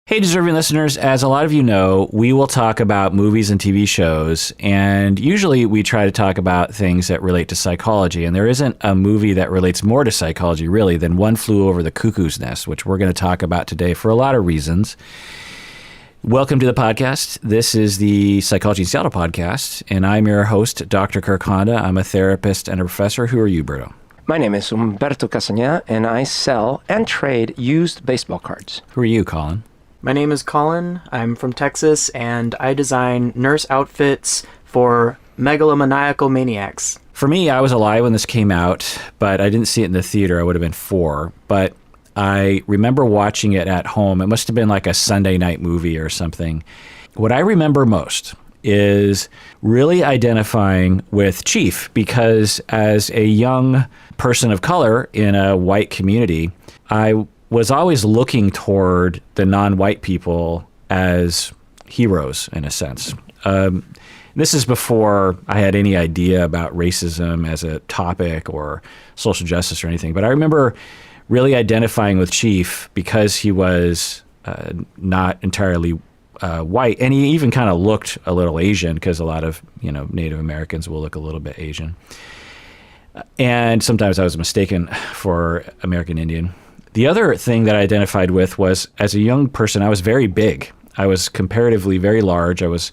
Hey, deserving listeners, as a lot of you know, we will talk about movies and TV shows, and usually we try to talk about things that relate to psychology, and there isn't a movie that relates more to psychology, really, than One Flew Over the Cuckoo's Nest, which we're going to talk about today for a lot of reasons. Welcome to the podcast. This is the Psychology in Seattle podcast, and I'm your host, Dr. Kirk Honda. I'm a therapist and a professor. Who are you, Berto? My name is Humberto, and I sell and trade used baseball cards. Who are you, Collin? My name is Collin. I'm from Texas, and I design nurse outfits for megalomaniacal maniacs. For me, I was alive when this came out, but I didn't see it in the theater. I would have been 4, but I remember watching it at home. It must have been like a Sunday night movie or something. What I remember most is really identifying with Chief, because as a young person of color in a white community, I was always looking toward the non-white people as heroes, in a sense. This is before I had any idea about racism as a topic or social justice or anything. But I remember really identifying with Chief because he was not entirely white, and he even kind of looked a little Asian, because a lot of Native Americans will look a little bit Asian. And sometimes I was mistaken for American Indian. The other thing that I identified with was, as a young person, I was very big. I was comparatively very large. I was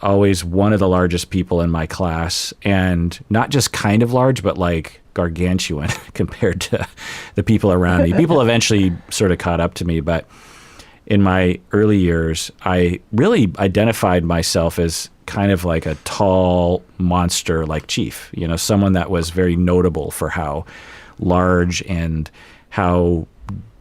always one of the largest people in my class, and not just kind of large, but like gargantuan compared to the people around me. People eventually sort of caught up to me, but in my early years, I really identified myself as kind of like a tall monster like Chief, someone that was very notable for how large and how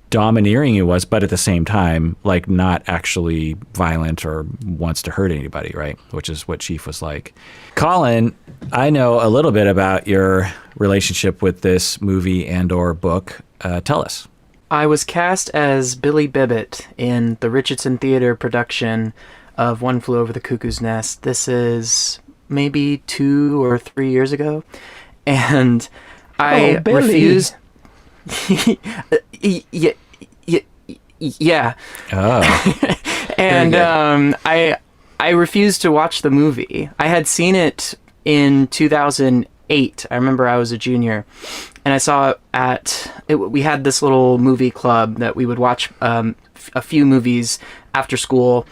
domineering he was, but at the same time, like not actually violent or wants to hurt anybody, right? Which is what Chief was like. Collin, I know a little bit about your relationship with this movie and or book. Tell us. I was cast as Billy Bibbit in the Richardson Theater production of One Flew Over the Cuckoo's Nest. This is maybe 2 or 3 years ago. And I refused... Yeah. Oh. And I refused to watch the movie. I had seen it in 2008. I remember I was a junior, and I saw it we had this little movie club that we would watch a few movies after school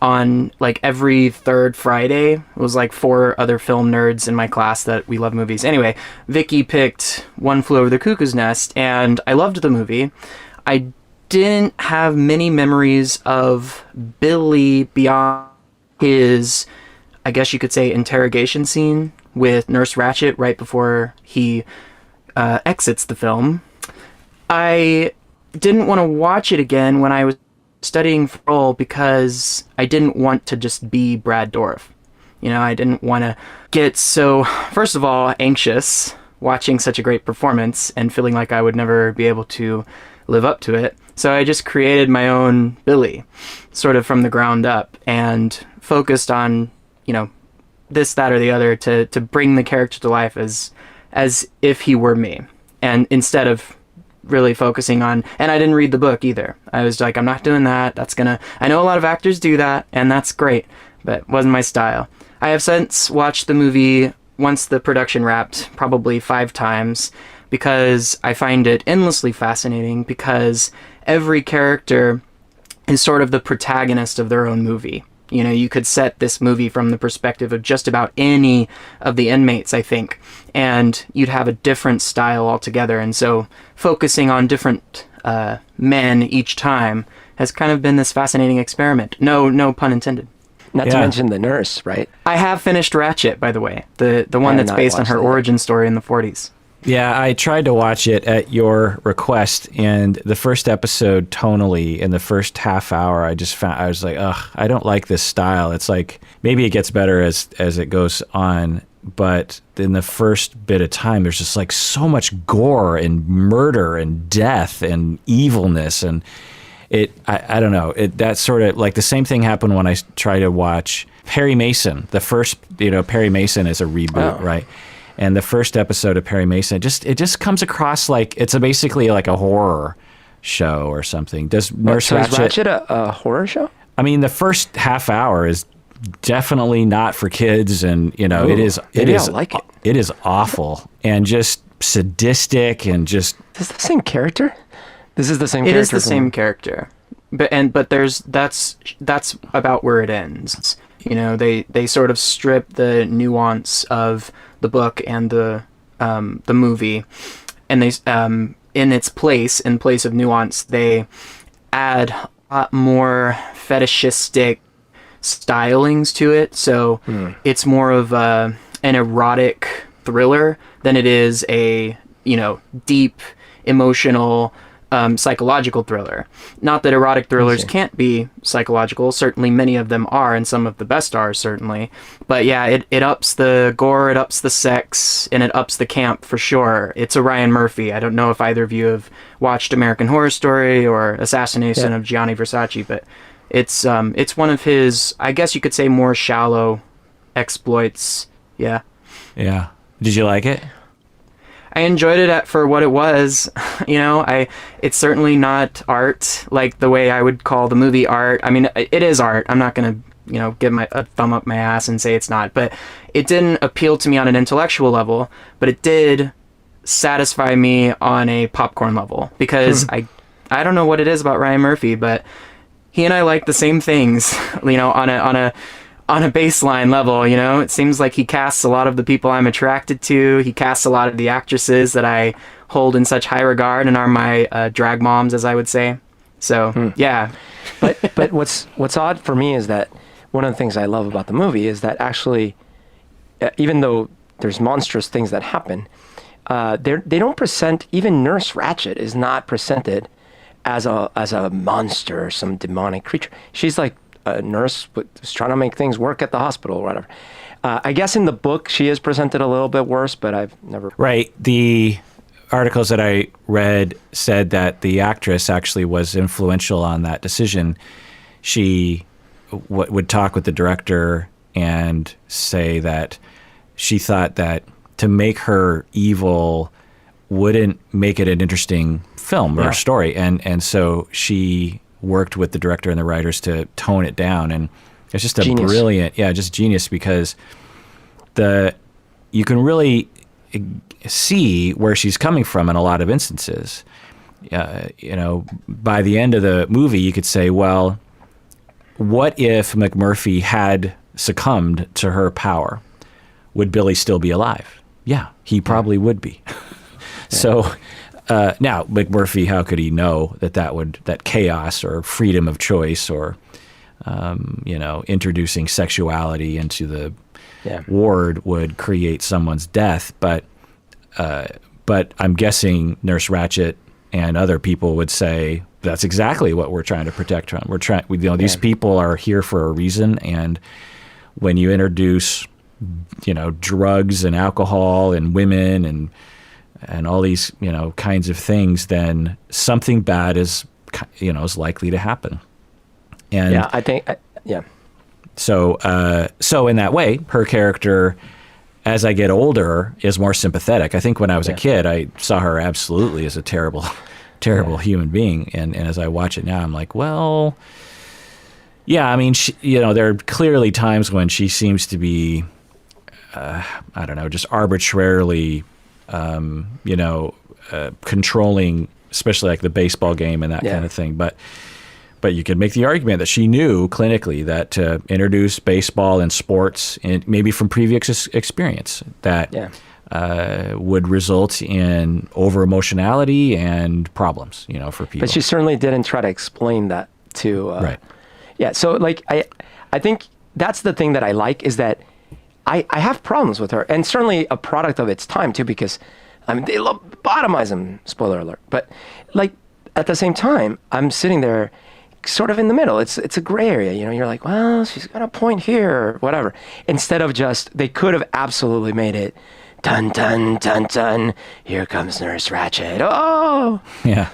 on like every third Friday. It was like 4 other film nerds in my class that we love movies. Anyway, Vicky picked One Flew Over the Cuckoo's Nest, and I loved the movie. I didn't have many memories of Billy beyond his, I guess you could say, interrogation scene with Nurse Ratched right before he exits the film. I didn't want to watch it again when I was studying for role, because I didn't want to just be Brad Dourif. I didn't want to get so, first of all, anxious watching such a great performance and feeling like I would never be able to live up to it. So I just created my own Billy, sort of from the ground up, and focused on, this, that, or the other to bring the character to life as if he were me. And instead of really focusing on, and I didn't read the book either. I was like, I'm not doing that. I know a lot of actors do that, and that's great, but it wasn't my style. I have since watched the movie once the production wrapped, probably 5 times, because I find it endlessly fascinating, because every character is sort of the protagonist of their own movie. You could set this movie from the perspective of just about any of the inmates, I think, and you'd have a different style altogether. And so focusing on different men each time has kind of been this fascinating experiment. No pun intended. Not to mention the nurse, right? I have finished Ratched, by the way, the one that's based on her origin story in the 40s. Yeah, I tried to watch it at your request, and the first episode, tonally, in the first half hour, I was like, ugh, I don't like this style. It's like, maybe it gets better as it goes on, but in the first bit of time, there's just like so much gore and murder and death and evilness, and I don't know, that's sort of like the same thing happened when I tried to watch Perry Mason. The first, Perry Mason is a reboot, right? And the first episode of Perry Mason, it just comes across like it's basically like a horror show or something. Does So Nurse is Ratched? Ratchet a horror show? I mean, the first half hour is definitely not for kids, and it Ooh, is maybe I'll like it. It is awful and just sadistic and just Is this the same character? This is the same It character. is the same character, but that's about where it ends. They sort of strip the nuance of the book and the movie, and they in place of nuance, they add a lot more fetishistic stylings to it. So it's more of an erotic thriller than it is a deep emotional psychological thriller. Not that erotic thrillers can't be psychological. Certainly many of them are, and some of the best are, certainly. But yeah, it ups the gore, it ups the sex, and it ups the camp for sure. It's a Ryan Murphy. I don't know if either of you have watched American Horror Story or Assassination of Gianni Versace, but it's one of his, I guess you could say, more shallow exploits. Yeah. yeah. Did you like it? I enjoyed it for what it was. It's certainly not art like the way I would call the movie art. I mean, it is art. I'm not going to, give a thumb up my ass and say it's not, but it didn't appeal to me on an intellectual level, but it did satisfy me on a popcorn level because I don't know what it is about Ryan Murphy, but he and I like the same things, on a baseline level. It seems like he casts a lot of the people I'm attracted to. He casts a lot of the actresses that I hold in such high regard and are my drag moms, as I would say. So, yeah. But what's odd for me is that one of the things I love about the movie is that actually, even though there's monstrous things that happen, they don't present, even Nurse Ratched is not presented as a monster or some demonic creature. She's like a nurse who's trying to make things work at the hospital or whatever. I guess in the book she is presented a little bit worse, but I've never... Right. The articles that I read said that the actress actually was influential on that decision. She would talk with the director and say that she thought that to make her evil wouldn't make it an interesting film or story. And so she worked with the director and the writers to tone it down. And it's just a brilliant, just genius, because you can really see where she's coming from in a lot of instances. By the end of the movie, you could say, well, what if McMurphy had succumbed to her power? Would Billy still be alive? Yeah, he probably would be. So now McMurphy, how could he know that chaos or freedom of choice or, introducing sexuality into the ward would create someone's death? But I'm guessing Nurse Ratched and other people would say that's exactly what we're trying to protect from. These people are here for a reason, and when you introduce, drugs and alcohol and women and all these, kinds of things, then something bad is likely to happen. And I think. So in that way, her character, as I get older, is more sympathetic. I think when I was a kid, I saw her absolutely as a terrible human being. And as I watch it now, I'm like, well, yeah, I mean, there are clearly times when she seems to be, I don't know, just arbitrarily, controlling, especially like the baseball game and that kind of thing. But you could make the argument that she knew clinically that to introduce baseball and sports, and maybe from previous experience, that would result in over-emotionality and problems, for people. But she certainly didn't try to explain that to... right. Yeah, so I think that's the thing that I like, is that I have problems with her, and certainly a product of its time too, because they lobotomize him, spoiler alert. But at the same time, I'm sitting there sort of in the middle. It's a gray area, you're like, well, she's got a point here, or whatever. Instead of they could have absolutely made it, dun, dun, dun, dun, here comes Nurse Ratched. Oh! Yeah.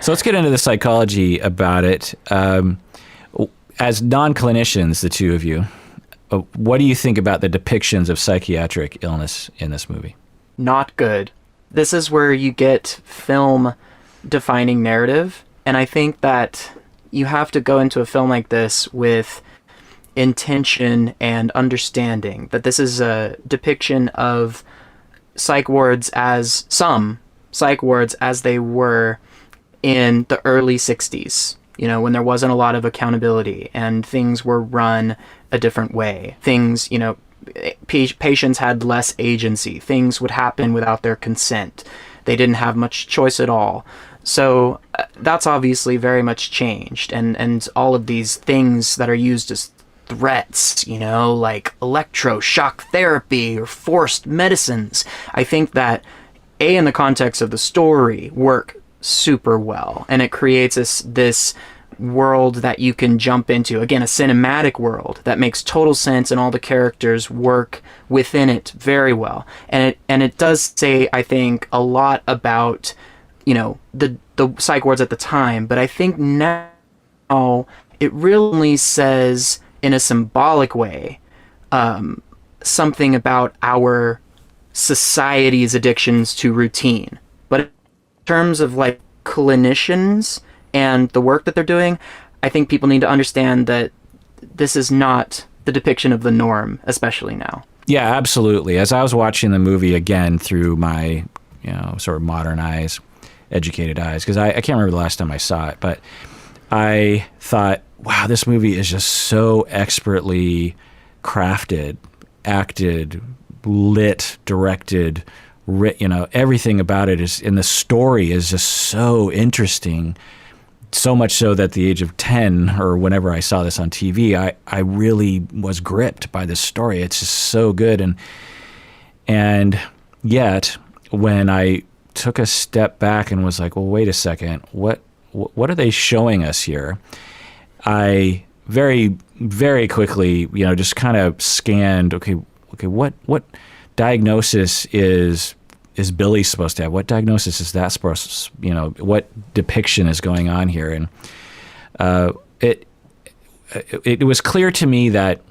So let's get into the psychology about it. As non-clinicians, the two of you, what do you think about the depictions of psychiatric illness in this movie? Not good. This is where you get film defining narrative. And I think that you have to go into a film like this with intention and understanding that this is a depiction of psych wards as some psych wards as they were in the early 60s, when there wasn't a lot of accountability and things were run a different way. Things, patients had less agency. Things would happen without their consent. They didn't have much choice at all. So that's obviously very much changed. And all of these things that are used as threats, like electroshock therapy or forced medicines, I think that in the context of the story work super well, and it creates this world that you can jump into, again, a cinematic world that makes total sense, and all the characters work within it very well. And it does say, I think, a lot about the psych wards at the time, but I think now it really says in a symbolic way something about our society's addictions to routine. But in terms of like clinicians and the work that they're doing, I think people need to understand that this is not the depiction of the norm, especially now. Yeah, absolutely. As I was watching the movie again through my, sort of modern eyes, educated eyes, because I can't remember the last time I saw it, but I thought, wow, this movie is just so expertly crafted, acted, lit, directed, everything about it is, in the story is just so interesting. So much so that at the age of 10 or whenever I saw this on TV, I really was gripped by this story. It's just so good. And yet when I took a step back and was like, well, wait a second, what are they showing us here? I very, very quickly, just kind of scanned, okay, what diagnosis is Billy supposed to have? What diagnosis is that supposed to, what depiction is going on here? And it was clear to me that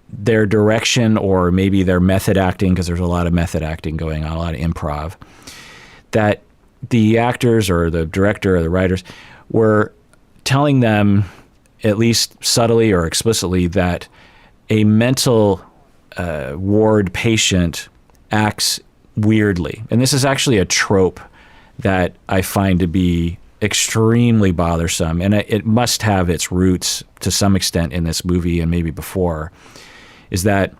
their direction, or maybe their method acting, because there's a lot of method acting going on, a lot of improv, that the actors or the director or the writers were telling them, at least subtly or explicitly, that a mental ward patient acts weirdly. And this is actually a trope that I find to be extremely bothersome, and it must have its roots to some extent in this movie and maybe before, is that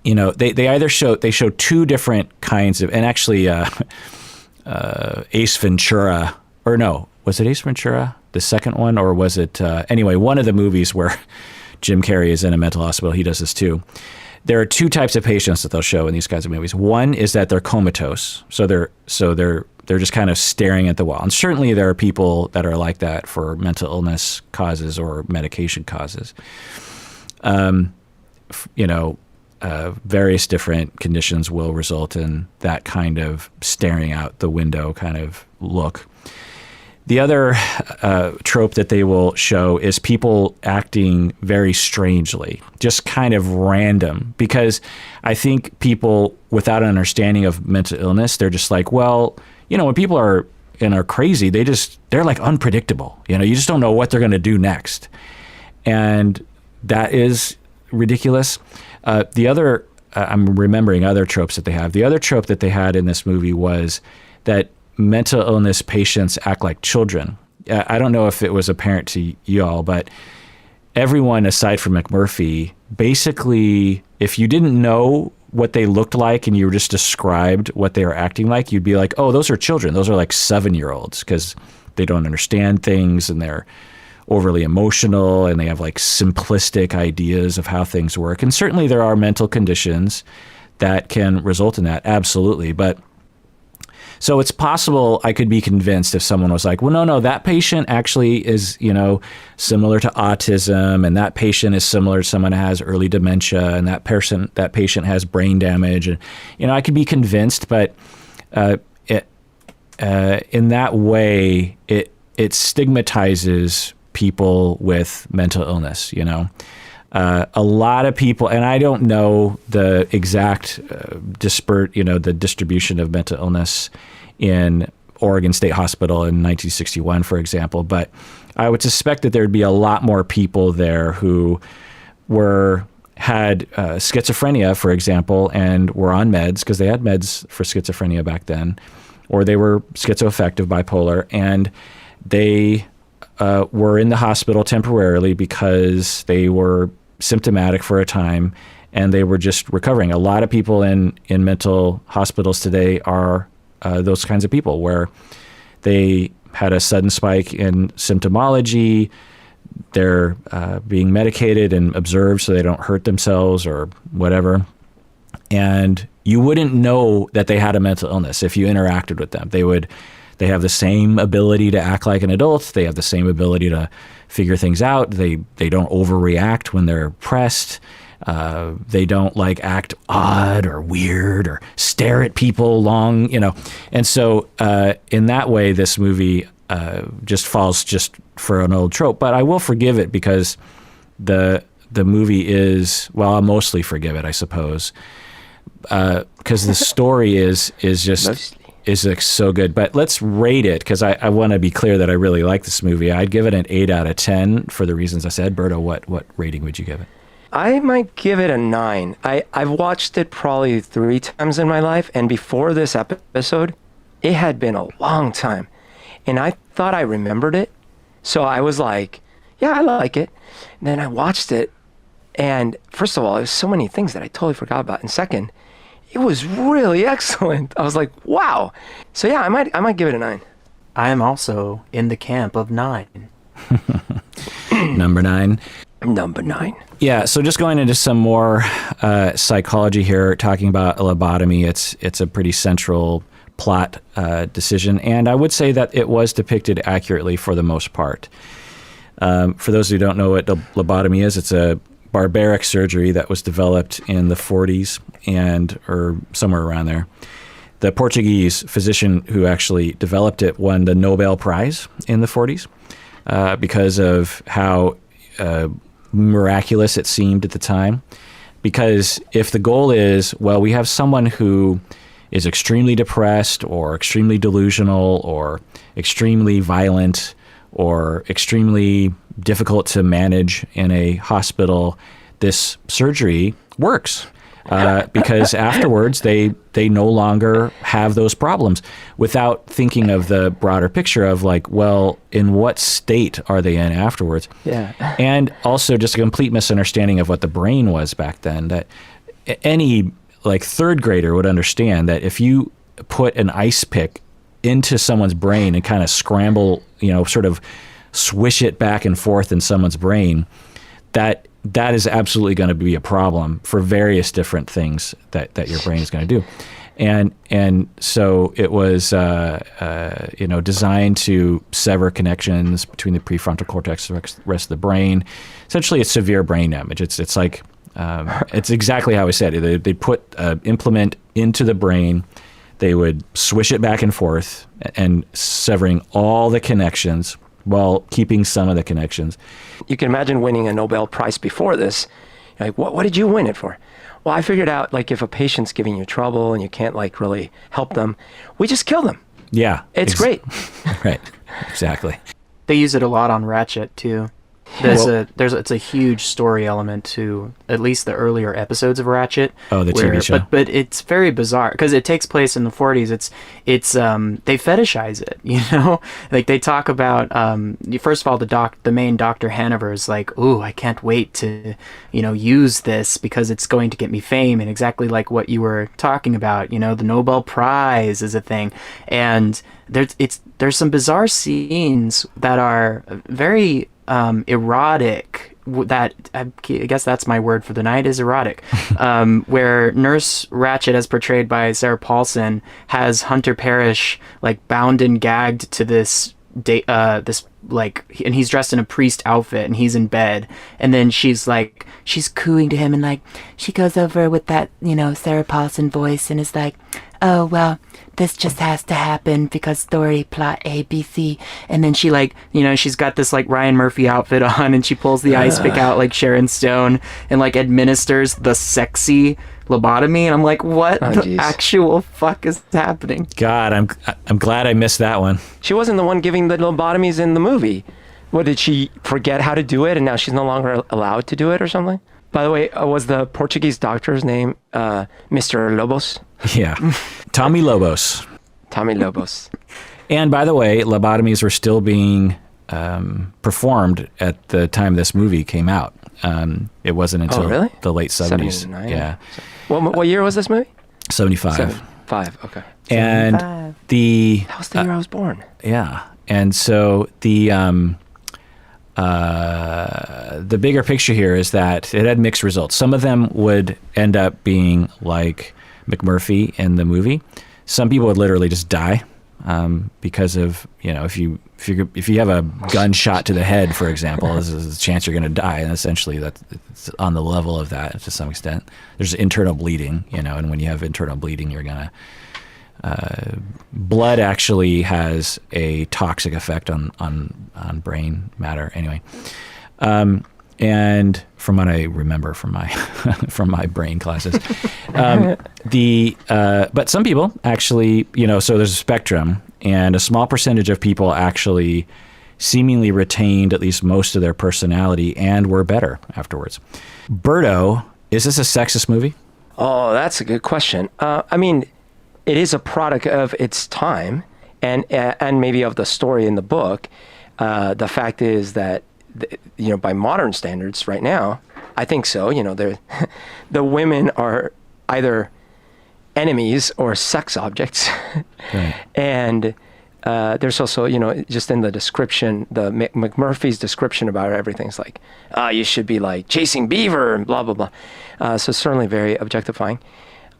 they either show two different kinds of, and actually Ace Ventura, or no, was it Ace Ventura, the second one, or was it anyway, one of the movies where Jim Carrey is in a mental hospital, he does this too. There are two types of patients that they'll show in these kinds of movies. One is that they're comatose, so they're just kind of staring at the wall. And certainly there are people that are like that for mental illness causes or medication causes. Various different conditions will result in that kind of staring out the window kind of look. The other trope that they will show is people acting very strangely, just kind of random, because I think people without an understanding of mental illness, they're just like, well, when people are crazy, they're like unpredictable. You just don't know what they're going to do next. And that is ridiculous. The other, I'm remembering other tropes that they have. The other trope that they had in this movie was that mental illness patients act like children. I don't know if it was apparent to y'all, but everyone aside from McMurphy, basically, if you didn't know what they looked like and you were just described what they were acting like, you'd be like, oh, those are children. Those are like 7-year-olds, because they don't understand things and they're overly emotional and they have like simplistic ideas of how things work. And certainly there are mental conditions that can result in that. Absolutely. But so it's possible I could be convinced if someone was like, well, no, that patient actually is, similar to autism, and that patient is similar to someone who has early dementia, and that patient has brain damage. And, I could be convinced, but in that way, it stigmatizes people with mental illness, a lot of people, and I don't know the exact the distribution of mental illness in Oregon State Hospital in 1961, for example. But I would suspect that there'd be a lot more people there who had schizophrenia, for example, and were on meds because they had meds for schizophrenia back then, or they were schizoaffective, bipolar, and they were in the hospital temporarily because they were symptomatic for a time and they were just recovering. A lot of people in mental hospitals today are those kinds of people where they had a sudden spike in symptomology. They're being medicated and observed so they don't hurt themselves or whatever. And you wouldn't know that they had a mental illness if you interacted with them. They have the same ability to act like an adult. They have the same ability to figure things out. They don't overreact when they're pressed. They don't act odd or weird or stare at people long, And so in that way, this movie just falls just for an old trope. But I will forgive it because the movie is, well, I'll mostly forgive it, I suppose, because the story is just so good. But let's rate it because I want to be clear that I really like this movie. I'd give it an 8 out of 10 for the reasons I said. Berto, what rating would you give it? I might give it a 9. I've watched it probably 3 times in my life, and before this episode, it had been a long time. And I thought I remembered it. So I was like, yeah, I like it. And then I watched it, and first of all, there's so many things that I totally forgot about. And second, it was really excellent. I was like, wow. So yeah, I might give it a 9. I am also in the camp of 9. Number 9. Number 9. Yeah, so just going into some more psychology here, talking about a lobotomy, it's a pretty central plot decision, and I would say that it was depicted accurately for the most part. For those who don't know what lobotomy is, it's a barbaric surgery that was developed in the 40s or somewhere around there. The Portuguese physician who actually developed it won the Nobel Prize in the 40s because of how miraculous it seemed at the time. Because if the goal is, well, we have someone who is extremely depressed or extremely delusional or extremely violent or extremely difficult to manage in a hospital, this surgery works. Because afterwards they no longer have those problems, without thinking of the broader picture of well, in what state are they in afterwards? Yeah. And also just a complete misunderstanding of what the brain was back then, that any third grader would understand that if you put an ice pick into someone's brain and kind of scramble, sort of swish it back and forth in someone's brain, that is absolutely going to be a problem for various different things that your brain is going to do. And so it was, designed to sever connections between the prefrontal cortex and the rest of the brain. Essentially, it's severe brain damage. It's like, it's exactly how I said it. They put an implement into the brain. They would swish it back and forth and severing all the connections while keeping some of the connections. You can imagine winning a Nobel Prize before this. You're like, what did you win it for? Well, I figured out if a patient's giving you trouble and you can't really help them, we just kill them. Yeah. It's great. Right. Exactly. They use it a lot on Ratchet too. It's a huge story element to at least the earlier episodes of Ratchet. Oh, the TV show. But it's very bizarre because it takes place in the 40s. It's they fetishize it, they talk about first of all the main Dr. Hanover is ooh, I can't wait to use this because it's going to get me fame, and exactly like what you were talking about, the Nobel Prize is a thing, and there's some bizarre scenes that are very erotic, that I guess that's my word for the night, is erotic, where Nurse Ratchet, as portrayed by Sarah Paulson, has Hunter Parrish bound and gagged to this and he's dressed in a priest outfit and he's in bed, and then she's cooing to him, and she goes over with that Sarah Paulson voice and is like, oh, well, this just has to happen because story plot ABC. And then she like, she's got this like Ryan Murphy outfit on and she pulls the ice pick out like Sharon Stone and like administers the sexy lobotomy. And I'm like, what the actual fuck is happening? God, I'm glad I missed that one. She wasn't the one giving the lobotomies in the movie. What, did she forget how to do it and now she's no longer allowed to do it or something? By the way, was the Portuguese doctor's name Mr. Lobos? Yeah. Tommy Lobos. Tommy Lobos. And by the way, lobotomies were still being performed at the time this movie came out. It wasn't until the late 70s. 79? Yeah. What year was this movie? 75. 75, okay. And 75. That was the year I was born. Yeah. And so the bigger picture here is that it had mixed results. Some of them would end up being like McMurphy in the movie. Some people would literally just die because of, if you have a gunshot to the head, for example, there's a chance you're going to die. And essentially that's on the level of that to some extent. There's internal bleeding, and when you have internal bleeding, you're going to blood actually has a toxic effect on brain matter. Anyway, and from what I remember from my from my brain classes, but some people actually, so there's a spectrum, and a small percentage of people actually seemingly retained at least most of their personality and were better afterwards. Berto, is this a sexist movie? Oh, that's a good question. I mean, it is a product of its time and maybe of the story in the book. The fact is that, by modern standards right now, I think so. The women are either enemies or sex objects. Right. And there's also, just in the description, the McMurphy's description about everything's like, you should be like chasing beaver and blah, blah, blah. So certainly very objectifying.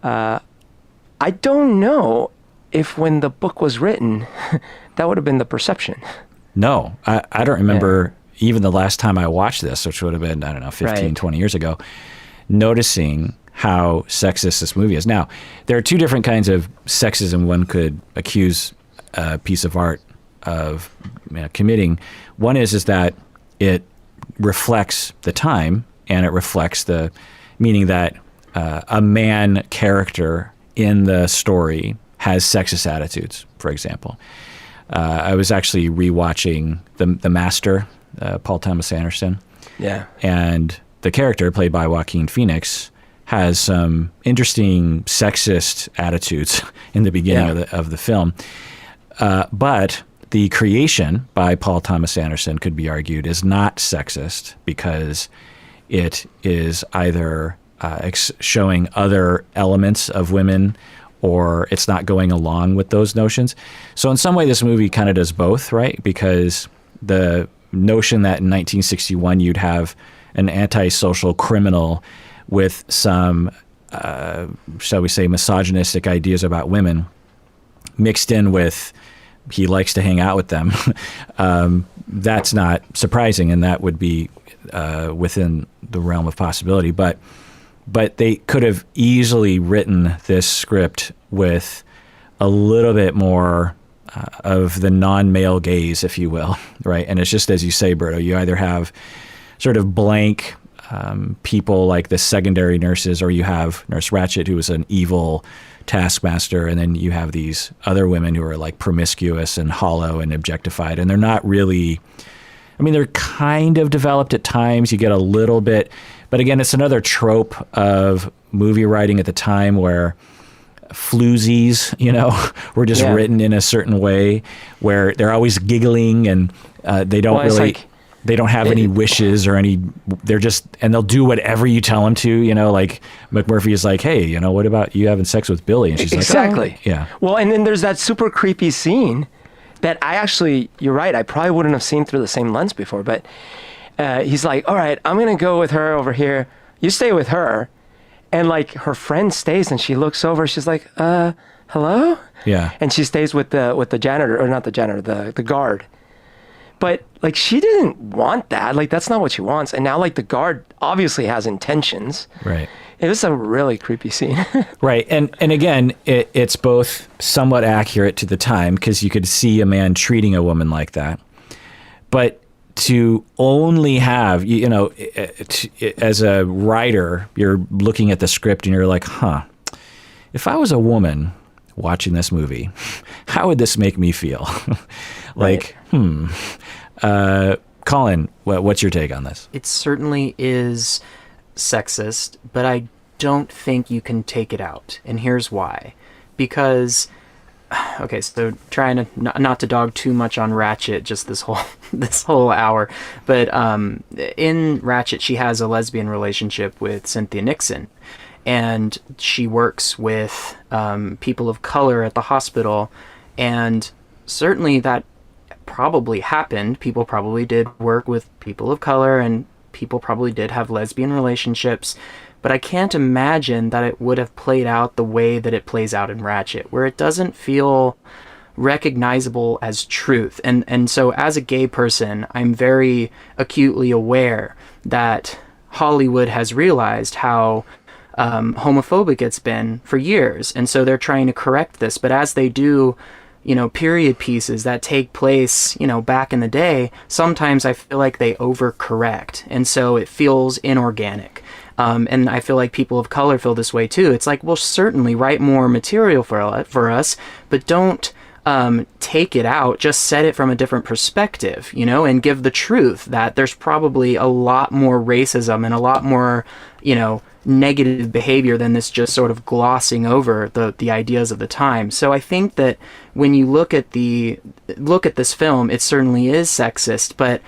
I don't know if when the book was written, that would have been the perception. No, I don't remember even the last time I watched this, which would have been, 15, 20 years ago, noticing how sexist this movie is. Now, there are two different kinds of sexism one could accuse a piece of art of committing. One is that it reflects the time, and it reflects the meaning that a man character in the story has sexist attitudes, for example. I was actually rewatching The Master, Paul Thomas Anderson. Yeah. And the character played by Joaquin Phoenix has some interesting sexist attitudes in the beginning of the film. But the creation by Paul Thomas Anderson, could be argued, is not sexist because it is either showing other elements of women, or it's not going along with those notions. So in some way, this movie kind of does both, right? Because the notion that in 1961 you'd have an antisocial criminal with some, shall we say, misogynistic ideas about women mixed in with he likes to hang out with them, that's not surprising, and that would be within the realm of possibility. But they could have easily written this script with a little bit more of the non-male gaze, if you will, right? And it's just as you say, Berto, you either have sort of blank people like the secondary nurses, or you have Nurse Ratched, who was an evil taskmaster, and then you have these other women who are like promiscuous and hollow and objectified, and they're not really, they're kind of developed at times. You get a little bit, but again, it's another trope of movie writing at the time where floozies, were just written in a certain way where they're always giggling and they don't they don't have any wishes or any, they're just, and they'll do whatever you tell them to, like McMurphy is like, hey, what about you having sex with Billy? And she's exactly. Like, oh. Yeah. Well, and then there's that super creepy scene that you're right, I probably wouldn't have seen through the same lens before, but he's like, all right, I'm going to go with her over here. You stay with her. And like her friend stays and she looks over, she's like, hello? Yeah. And she stays with the janitor, or not the janitor, the guard. But like she didn't want that. Like that's not what she wants. And now like the guard obviously has intentions. Right. It was a really creepy scene. Right. And again, it's both somewhat accurate to the time because you could see a man treating a woman like that. But to only have, as a writer, you're looking at the script and you're like, if I was a woman watching this movie, how would this make me feel? Like, Collin, what's your take on this? It certainly is sexist, but I don't think you can take it out. And here's why. Because, okay, so trying to not to dog too much on Ratchet just this whole hour, but in Ratchet she has a lesbian relationship with Cynthia Nixon, and she works with people of color at the hospital, and certainly that probably happened. People probably did work with people of color, and people probably did have lesbian relationships, but I can't imagine that it would have played out the way that it plays out in Ratchet, where it doesn't feel recognizable as truth. And so as a gay person, I'm very acutely aware that Hollywood has realized how homophobic it's been for years, and so they're trying to correct this. But as they do, period pieces that take place, back in the day, sometimes I feel like they overcorrect, and so it feels inorganic. And I feel like people of color feel this way too. It's like, well, certainly write more material for us, but don't take it out. Just set it from a different perspective, and give the truth that there's probably a lot more racism and a lot more, negative behavior than this just sort of glossing over the ideas of the time. So I think that when you look at this film, it certainly is sexist, but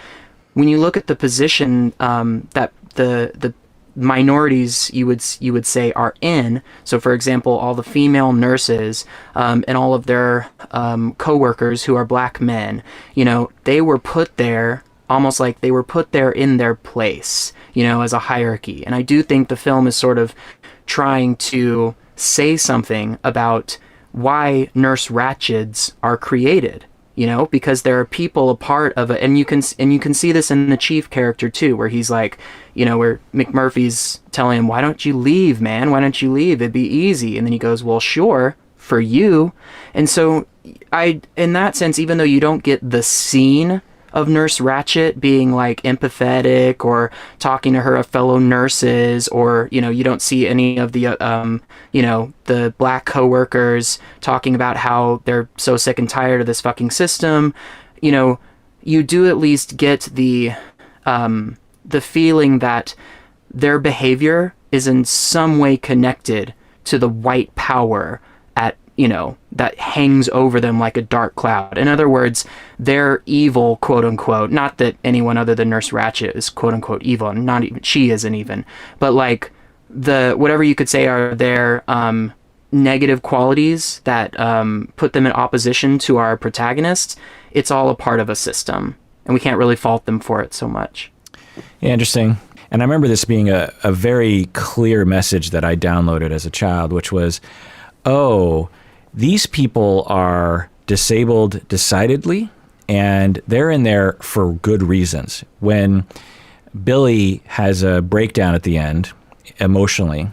when you look at the position that the minorities you would say are in, so for example all the female nurses and all of their co-workers who are black men, they were put there almost like they were put there in their place, as a hierarchy. And I do think the film is sort of trying to say something about why Nurse Ratcheds are created, because there are people a part of it, and you can see this in the Chief character too, where he's like, where McMurphy's telling him, why don't you leave, man? Why don't you leave? It'd be easy. And then he goes, well, sure, for you. And so in that sense, even though you don't get the scene of Nurse Ratched being like empathetic or talking to her fellow nurses, or you don't see any of the the black coworkers talking about how they're so sick and tired of this fucking system, you do at least get the feeling that their behavior is in some way connected to the white power that hangs over them like a dark cloud. In other words, they're evil, quote unquote. Not that anyone other than Nurse Ratched is quote unquote evil, and not even she isn't even. But like whatever you could say are their negative qualities that put them in opposition to our protagonists. It's all a part of a system, and we can't really fault them for it so much. Yeah, interesting. And I remember this being a very clear message that I downloaded as a child, which was, these people are disabled decidedly, and they're in there for good reasons. When Billy has a breakdown at the end, emotionally,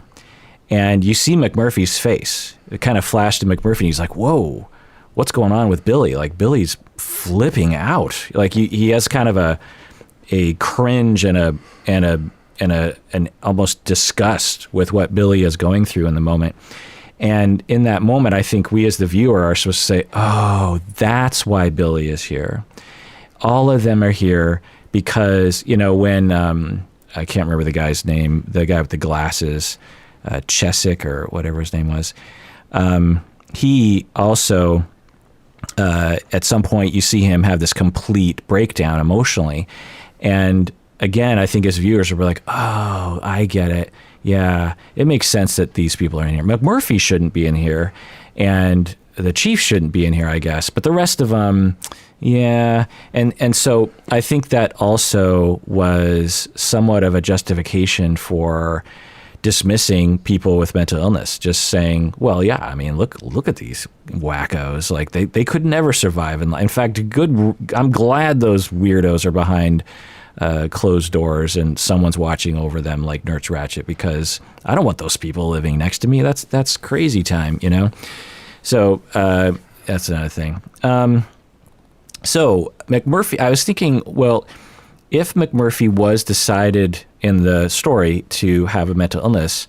and you see McMurphy's face, it kind of flashed to McMurphy, and he's like, whoa, what's going on with Billy? Like, Billy's flipping out. Like, he has kind of a cringe and an almost disgust with what Billy is going through in the moment. And in that moment, I think we as the viewer are supposed to say, oh, that's why Billy is here. All of them are here because, when, I can't remember the guy's name, the guy with the glasses, Chesick or whatever his name was, he also, at some point, you see him have this complete breakdown emotionally. And again, I think as viewers, we're like, oh, I get it. Yeah, it makes sense that these people are in here. McMurphy shouldn't be in here, and the Chief shouldn't be in here, I guess. But the rest of them, yeah. And so I think that also was somewhat of a justification for dismissing people with mental illness, just saying, well, yeah, I mean, look at these wackos. Like they could never survive. And in fact, I'm glad those weirdos are behind closed doors and someone's watching over them like Nurse Ratched, because I don't want those people living next to me. That's crazy time, you know? So that's another thing. So McMurphy, I was thinking, well, if McMurphy was decided in the story to have a mental illness,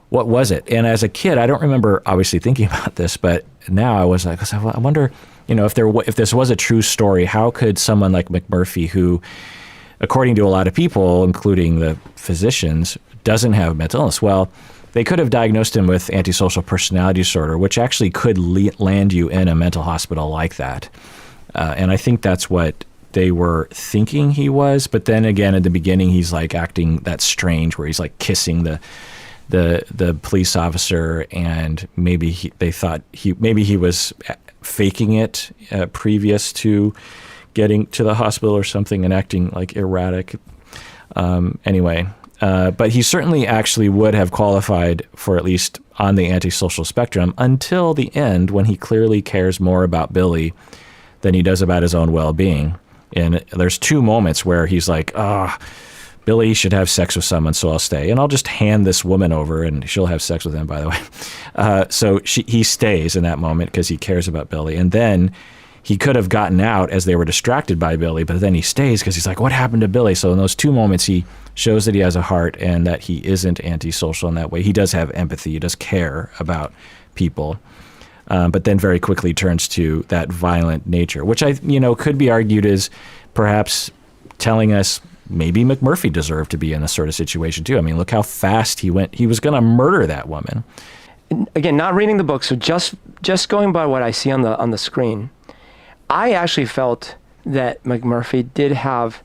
what was it? And as a kid, I don't remember obviously thinking about this, but now I was like, I wonder, you know, if this was a true story, how could someone like McMurphy, who, according to a lot of people, including the physicians, doesn't have mental illness? Well, they could have diagnosed him with antisocial personality disorder, which actually could land you in a mental hospital like that. And I think that's what they were thinking he was. But then again, at the beginning, he's like acting that strange, where he's like kissing the police officer, and maybe they thought he was faking it previous to getting to the hospital or something, and acting like erratic. Anyway, but he certainly actually would have qualified for at least on the antisocial spectrum until the end, when he clearly cares more about Billy than he does about his own well-being. And there's two moments where he's like, Billy should have sex with someone, so I'll stay. And I'll just hand this woman over, and she'll have sex with him, by the way. So he stays in that moment because he cares about Billy. And then he could have gotten out as they were distracted by Billy, but then he stays because he's like, what happened to Billy? So in those two moments, he shows that he has a heart and that he isn't antisocial in that way. He does have empathy. He does care about people. But then very quickly turns to that violent nature, which could be argued as perhaps telling us maybe McMurphy deserved to be in this sort of situation too. I mean, look how fast he went. He was going to murder that woman. Again, not reading the book, so just going by what I see on the screen, I actually felt that McMurphy did have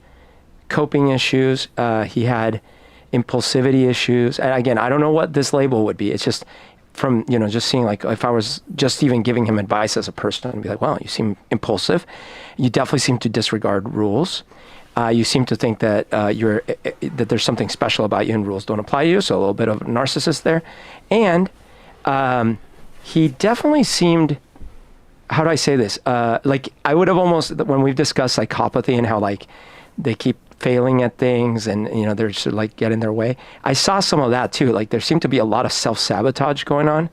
coping issues. He had impulsivity issues. And again, I don't know what this label would be. It's just from, just seeing, like, if I was just even giving him advice as a person, I'd be like, well, you seem impulsive. You definitely seem to disregard rules. You seem to think that that there's something special about you and rules don't apply to you. So a little bit of a narcissist there. And he definitely seemed, how do I say this? Like, I would have almost, when we've discussed psychopathy and how, like, they keep failing at things and, they're just like get in their way. I saw some of that too. Like, there seemed to be a lot of self-sabotage going on.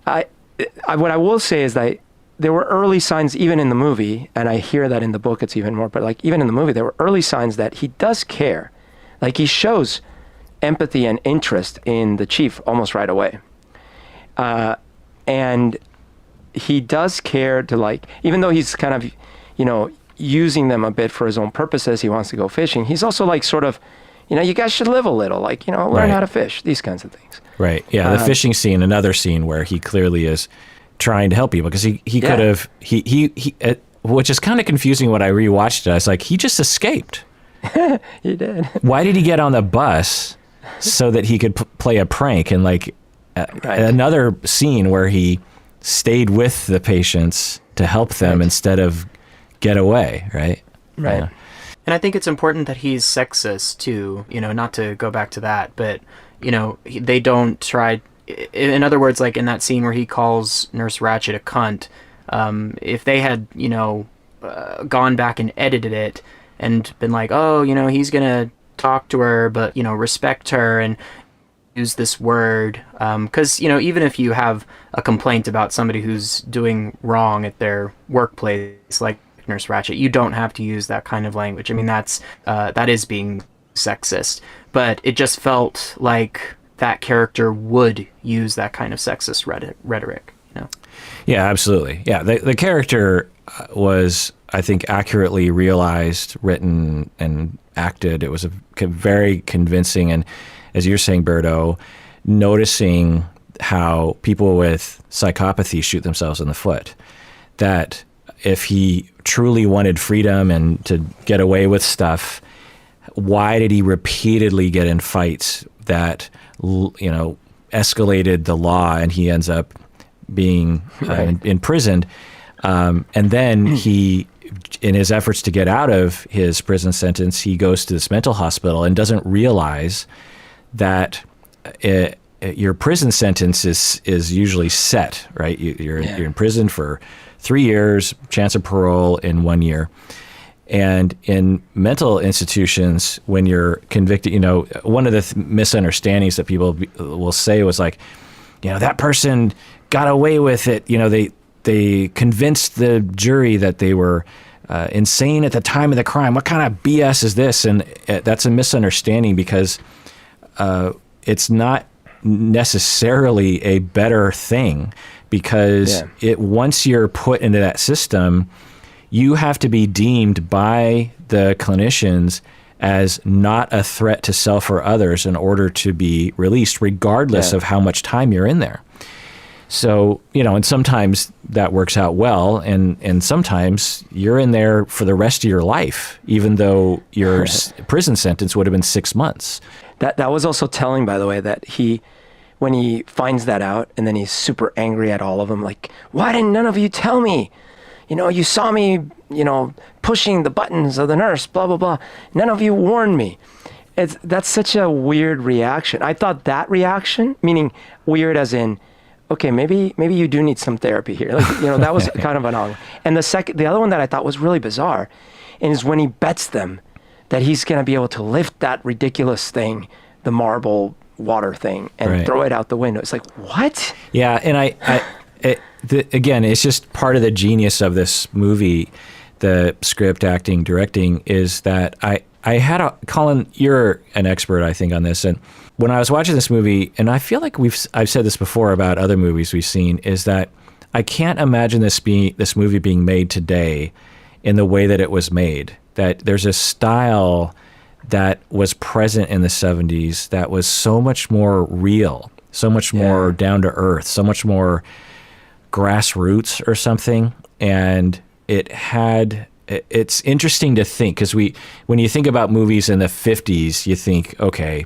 What I will say is that there were early signs, even in the movie, and I hear that in the book it's even more, but like even in the movie, there were early signs that he does care. Like, he shows empathy and interest in the chief almost right away. And he does care to, like, even though he's kind of, using them a bit for his own purposes, he wants to go fishing. He's also like sort of, you guys should live a little, like, learn how to fish, these kinds of things. Right. Yeah. The fishing scene, another scene where he clearly is trying to help people, because he could have, which is kind of confusing when I rewatched it. I was like, he just escaped. He did. Why did he get on the bus so that he could play a prank? And like another scene where he stayed with the patients to help them instead of get away, right? Right. And I think it's important that he's sexist too, not to go back to that, but, they don't try, in other words, like in that scene where he calls Nurse Ratched a cunt, if they had, gone back and edited it and been like, oh, he's going to talk to her, but, respect her and use this word, because, even if you have a complaint about somebody who's doing wrong at their workplace, like Nurse Ratched, you don't have to use that kind of language. I mean, that is being sexist, but it just felt like that character would use that kind of sexist rhetoric. Yeah, absolutely. Yeah, the character was, I think, accurately realized, written, and acted. It was very convincing, and as you're saying, Berto, noticing how people with psychopathy shoot themselves in the foot. That if he truly wanted freedom and to get away with stuff, why did he repeatedly get in fights that, escalated the law, and he ends up being imprisoned? And then he, in his efforts to get out of his prison sentence, he goes to this mental hospital and doesn't realize that your prison sentence is usually set, right? You're in prison for 3 years, chance of parole in 1 year. And in mental institutions, when you're convicted, one of the misunderstandings that people will say was like, that person got away with it. They convinced the jury that they were insane at the time of the crime. What kind of BS is this? And that's a misunderstanding, because it's not necessarily a better thing, because once you're put into that system, you have to be deemed by the clinicians as not a threat to self or others in order to be released, regardless of how much time you're in there. So, and sometimes that works out well, and sometimes you're in there for the rest of your life, even though your prison sentence would have been 6 months. That was also telling, by the way, that when he finds that out, and then he's super angry at all of them, like, why didn't none of you tell me? You saw me, pushing the buttons of the nurse, blah, blah, blah. None of you warned me. That's such a weird reaction. I thought that reaction, meaning weird as in, okay, maybe you do need some therapy here. Like, that was kind of an odd. And the other one that I thought was really bizarre is when he bets them that he's going to be able to lift that ridiculous thing, the marble water thing, and throw it out the window. It's like, what? Yeah, and again, it's just part of the genius of this movie, the script, acting, directing, is that I had Collin, you're an expert, I think, on this. And when I was watching this movie, and I feel like I've said this before about other movies we've seen, is that I can't imagine this movie being made today in the way that it was made. That there's a style that was present in the 70s that was so much more real, so much more down to earth, so much more grassroots or something. And it's interesting to think, because when you think about movies in the 50s, you think, okay,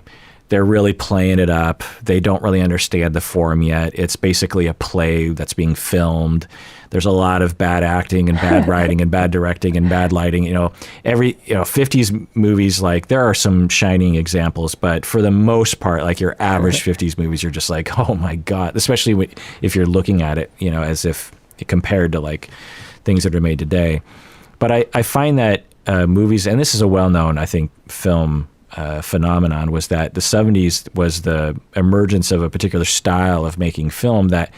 they're really playing it up. They don't really understand the form yet. It's basically a play that's being filmed. There's a lot of bad acting and bad writing and bad directing and bad lighting. 50s movies, like, there are some shining examples, but for the most part, like your average 50s movies, you're just like, oh my God, especially if you're looking at it, as if compared to like things that are made today. But I find that movies, and this is a well-known, I think, film phenomenon, was that the 70s was the emergence of a particular style of making film that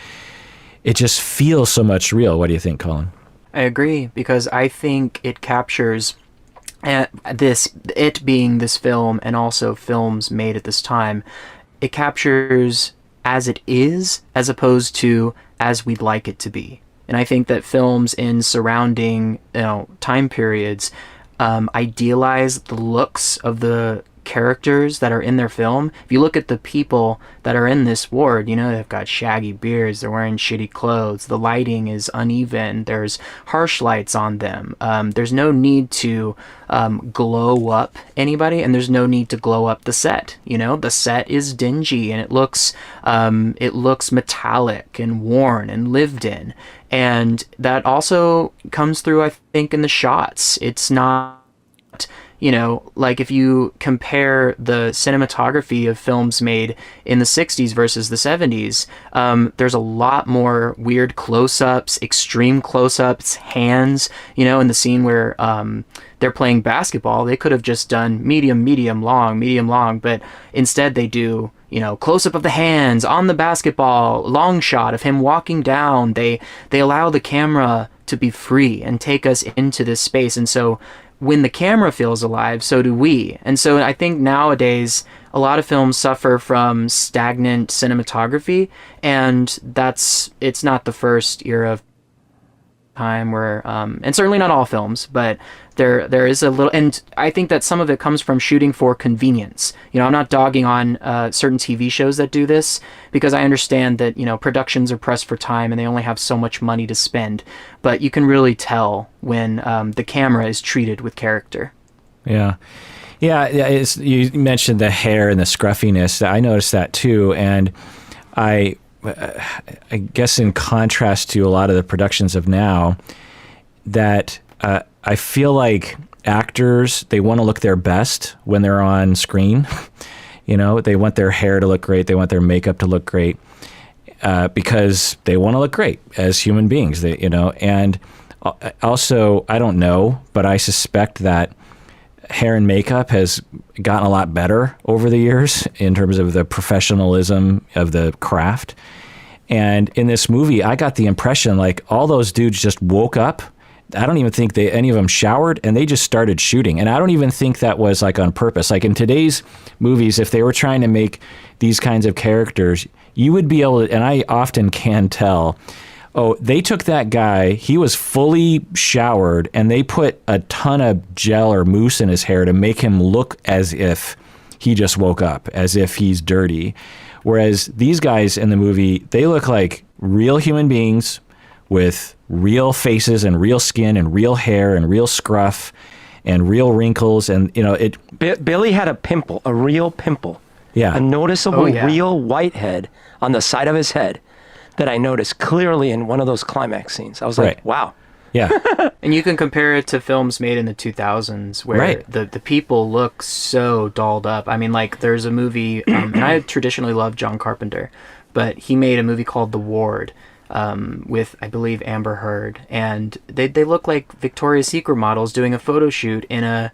it just feels so much real. What do you think, Collin? I agree, because I think it captures it being this film, and also films made at this time, it captures as it is, as opposed to as we'd like it to be. And I think that films in surrounding time periods idealize the looks of the characters that are in their film. If you look at the people that are in this ward, they've got shaggy beards, they're wearing shitty clothes, the lighting is uneven, there's harsh lights on them. There's no need to glow up anybody, and there's no need to glow up the set. The set is dingy, and it looks metallic and worn and lived in. And that also comes through, I think, in the shots. It's not, like if you compare the cinematography of films made in the 60s versus the 70s, there's a lot more weird close-ups, extreme close-ups, hands, in the scene where they're playing basketball. They could have just done medium, long, but instead they do, close-up of the hands on the basketball, long shot of him walking down. They allow the camera to be free and take us into this space. And so when the camera feels alive, so do we. And so I think nowadays a lot of films suffer from stagnant cinematography, and it's not the first era of time where, and certainly not all films, but there is a little, and I think that some of it comes from shooting for convenience. I'm not dogging on certain TV shows that do this, because I understand that, productions are pressed for time and they only have so much money to spend, but you can really tell when the camera is treated with character. Yeah. You mentioned the hair and the scruffiness. I noticed that too, and I guess in contrast to a lot of the productions of now, that I feel like actors, they want to look their best when they're on screen. You know, they want their hair to look great. They want their makeup to look great because they want to look great as human beings. They, you know, and also, I don't know, but I suspect that hair and makeup has gotten a lot better over the years in terms of the professionalism of the craft. And in this movie, I got the impression like all those dudes just woke up. I don't even think any of them showered, and they just started shooting. And I don't even think that was like on purpose. Like in today's movies, if they were trying to make these kinds of characters, you would be able to, and I often can tell, oh, they took that guy, he was fully showered, and they put a ton of gel or mousse in his hair to make him look as if he just woke up, as if he's dirty. Whereas these guys in the movie, they look like real human beings with real faces and real skin and real hair and real scruff and real wrinkles. And, you know, Billy had a pimple, a real pimple. Yeah. A noticeable real whitehead on the side of his head that I noticed clearly in one of those climax scenes. I was like, wow. Yeah. And you can compare it to films made in the 2000s where the people look so dolled up. I mean, like, there's a movie, and I traditionally love John Carpenter, but he made a movie called The Ward with, I believe, Amber Heard. And they look like Victoria's Secret models doing a photo shoot in a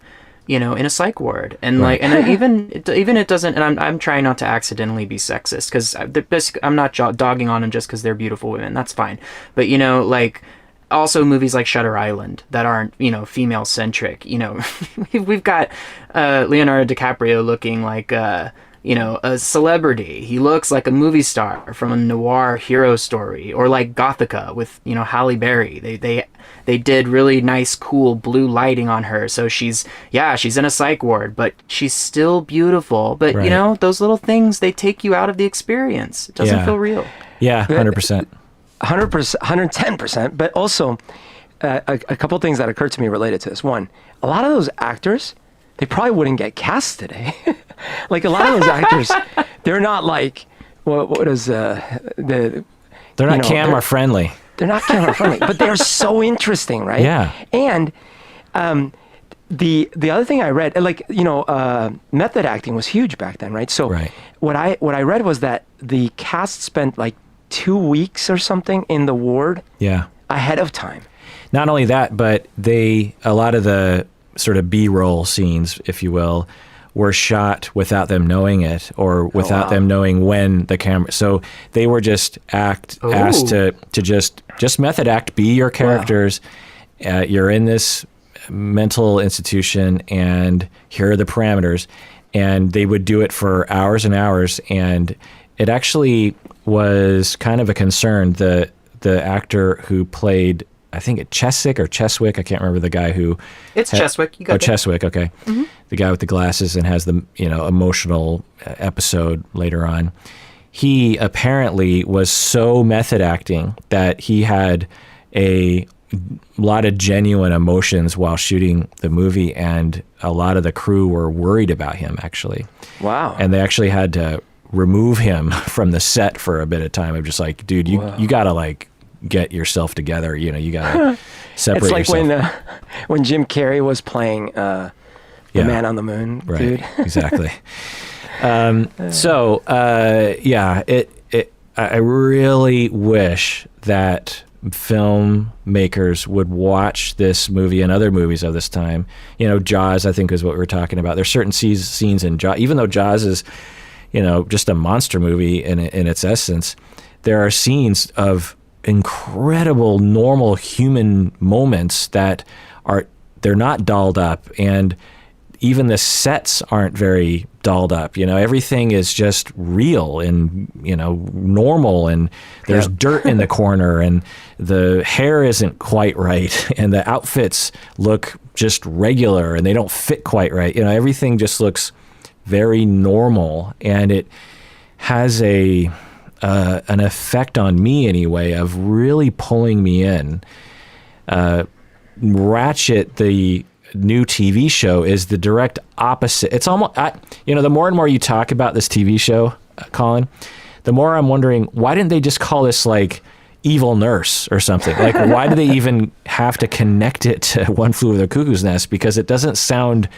psych ward. And like, and even it doesn't, and I'm trying not to accidentally be sexist, because I'm not dogging on them just because they're beautiful women. That's fine. But, you know, like, also movies like Shutter Island that aren't, you know, female centric. You know, we've got Leonardo DiCaprio looking like you know, a celebrity. He looks like a movie star from a noir hero story, or like Gothica with, you know, Halle Berry. They did really nice, cool blue lighting on her, so she's in a psych ward, but she's still beautiful. But you know, those little things, they take you out of the experience. It doesn't feel real. Yeah, 100%. 100%, 110%. But also, a couple things that occurred to me related to this. One, a lot of those actors, they probably wouldn't get cast today. Like a lot of those actors, they're not like what is they're not camera friendly. They're not camera friendly, but they're so interesting, right? Yeah. And the other thing I read, like, you know, method acting was huge back then, right? So what I read was that the cast spent like 2 weeks or something in the ward ahead of time. Not only that, but a lot of the sort of B-roll scenes, if you will, were shot without them knowing it, or without them knowing when the camera. So they were just asked to just method act, be your characters. You're in this mental institution, and here are the parameters. And they would do it for hours and hours, and it actually was kind of a concern. The actor who played, I think Cheswick, I can't remember the guy who... It's Cheswick, you got that. Cheswick, okay. Mm-hmm. The guy with the glasses and has the, you know, emotional episode later on. He apparently was so method acting that he had a lot of genuine emotions while shooting the movie, and a lot of the crew were worried about him, actually. Wow. And they actually had to remove him from the set for a bit of time. I'm just like, dude, you got to, like, get yourself together. You know, you got to separate yourself. It's like when Jim Carrey was playing the Man on the Moon, dude. Exactly. I really wish that filmmakers would watch this movie and other movies of this time. You know, Jaws, I think, is what we were talking about. There's certain scenes in Jaws, even though Jaws is, you know, just a monster movie in its essence, there are scenes of incredible normal human moments that they're not dolled up, and even the sets aren't very dolled up. You know, everything is just real and, you know, normal, and there's dirt in the corner, and the hair isn't quite right, and the outfits look just regular and they don't fit quite right. You know, everything just looks very normal, and it has an effect on me anyway of really pulling me in. Ratchet, the new TV show, is the direct opposite. It's almost, the more and more you talk about this TV show, Collin, the more I'm wondering, why didn't they just call this like Evil Nurse or something? Like, why do they even have to connect it to One Flew Over the Cuckoo's Nest? Because it doesn't sound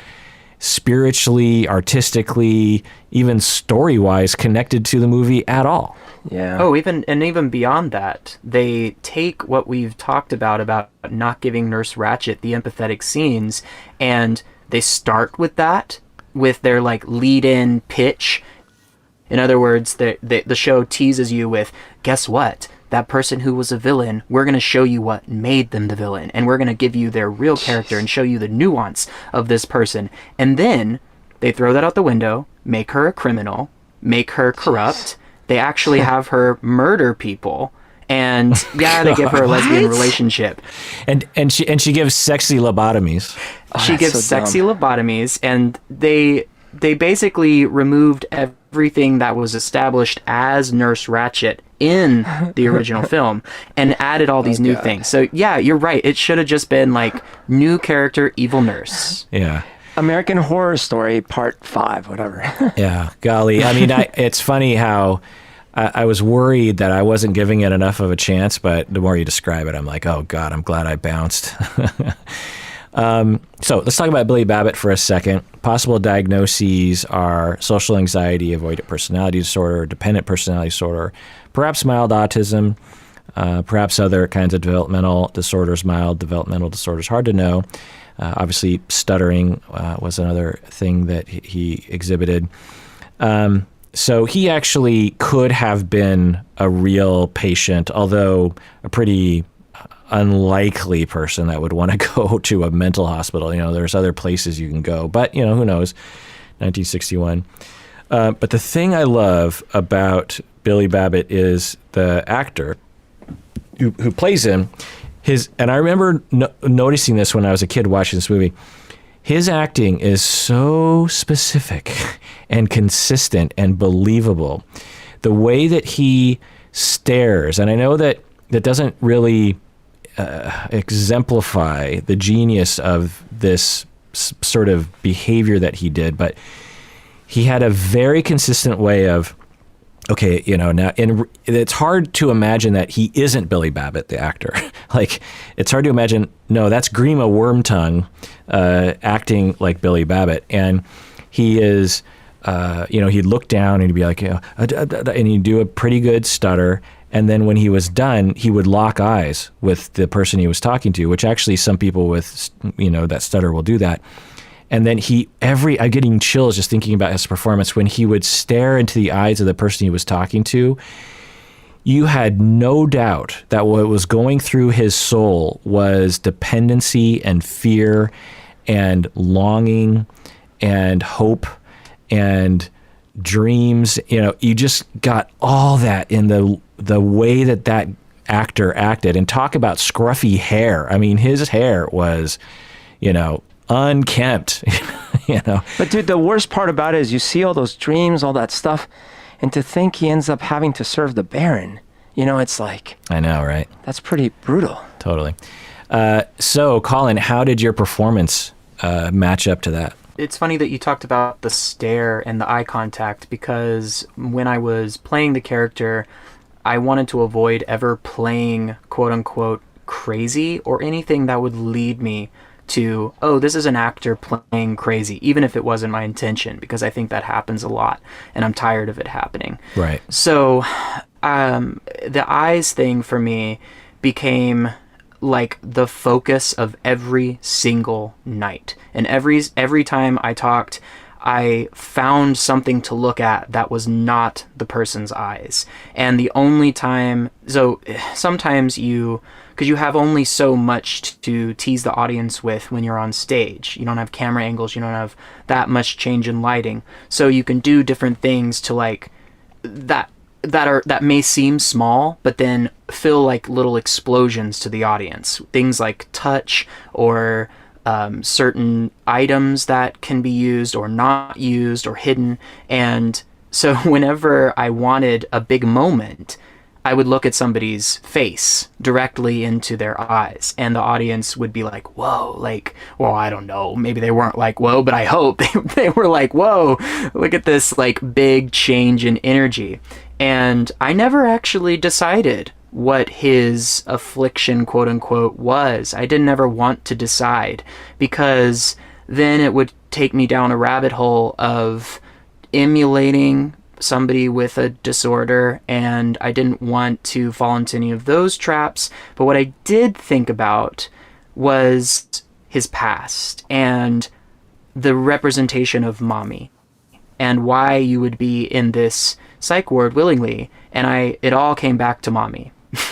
spiritually, artistically, even story-wise connected to the movie at all. Yeah. Oh, even beyond that, they take what we've talked about not giving Nurse Ratched the empathetic scenes, and they start with that, with their like lead-in pitch. In other words, the show teases you with, guess what? That person who was a villain, we're going to show you what made them the villain, and we're going to give you their real character and show you the nuance of this person. And then they throw that out the window, make her a criminal, make her corrupt. They actually have her murder people, and yeah, they give her a lesbian relationship. And she gives sexy lobotomies. She gives so sexy dumb. lobotomies, and they basically removed everything that was established as Nurse Ratched in the original film and added all these new things. So yeah, you're right. It should have just been like new character, evil nurse. Yeah. American Horror Story Part 5, whatever. Yeah, golly. I mean, it's funny how I was worried that I wasn't giving it enough of a chance, but the more you describe it, I'm like, oh, God, I'm glad I bounced. So let's talk about Billy Babbitt for a second. Possible diagnoses are social anxiety, avoidant personality disorder, dependent personality disorder, perhaps mild autism, perhaps other kinds of developmental disorders, mild developmental disorders. Hard to know. Obviously, stuttering was another thing that he exhibited. So he actually could have been a real patient, although a pretty unlikely person that would want to go to a mental hospital. You know, there's other places you can go, but, you know, who knows, 1961. But the thing I love about Billy Babbitt is the actor who plays him. And I remember noticing this when I was a kid watching this movie. His acting is so specific and consistent and believable. The way that he stares, and I know that doesn't really exemplify the genius of this sort of behavior that he did, but he had a very consistent way of, okay, you know, now it's hard to imagine that he isn't Billy Babbitt, the actor. Like, it's hard to imagine, no, that's Grima Wormtongue acting like Billy Babbitt. And he is, you know, he'd look down and he'd be like, you know, and he'd do a pretty good stutter. And then when he was done, he would lock eyes with the person he was talking to, which actually some people with, you know, that stutter will do that. And then I'm getting chills just thinking about his performance. When he would stare into the eyes of the person he was talking to, you had no doubt that what was going through his soul was dependency and fear and longing and hope and dreams. You know, you just got all that in the way that actor acted. And talk about scruffy hair. I mean, his hair was, you know, unkempt, you know. But dude, the worst part about it is you see all those dreams, all that stuff, and to think he ends up having to serve the Baron. You know, it's like... I know, right? That's pretty brutal. Totally. So, Collin, how did your performance match up to that? It's funny that you talked about the stare and the eye contact, because when I was playing the character, I wanted to avoid ever playing quote-unquote crazy or anything that would lead me to, oh, this is an actor playing crazy, even if it wasn't my intention, because I think that happens a lot, and I'm tired of it happening. Right. So the eyes thing for me became like the focus of every single night. And every time I talked, I found something to look at that was not the person's eyes. And the only time, so sometimes because you have only so much to tease the audience with when you're on stage. You don't have camera angles, you don't have that much change in lighting. So you can do different things to like that may seem small, but then feel like little explosions to the audience. Things like touch or certain items that can be used or not used or hidden. And so whenever I wanted a big moment, I would look at somebody's face directly into their eyes, and the audience would be like, whoa, like, well, I don't know, maybe they weren't like, whoa, but I hope they were like, whoa, look at this like big change in energy. And I never actually decided what his affliction, quote unquote, was. I didn't ever want to decide, because then it would take me down a rabbit hole of emulating somebody with a disorder, and I didn't want to fall into any of those traps. But what I did think about was his past and the representation of mommy and why you would be in this psych ward willingly. And it all came back to mommy.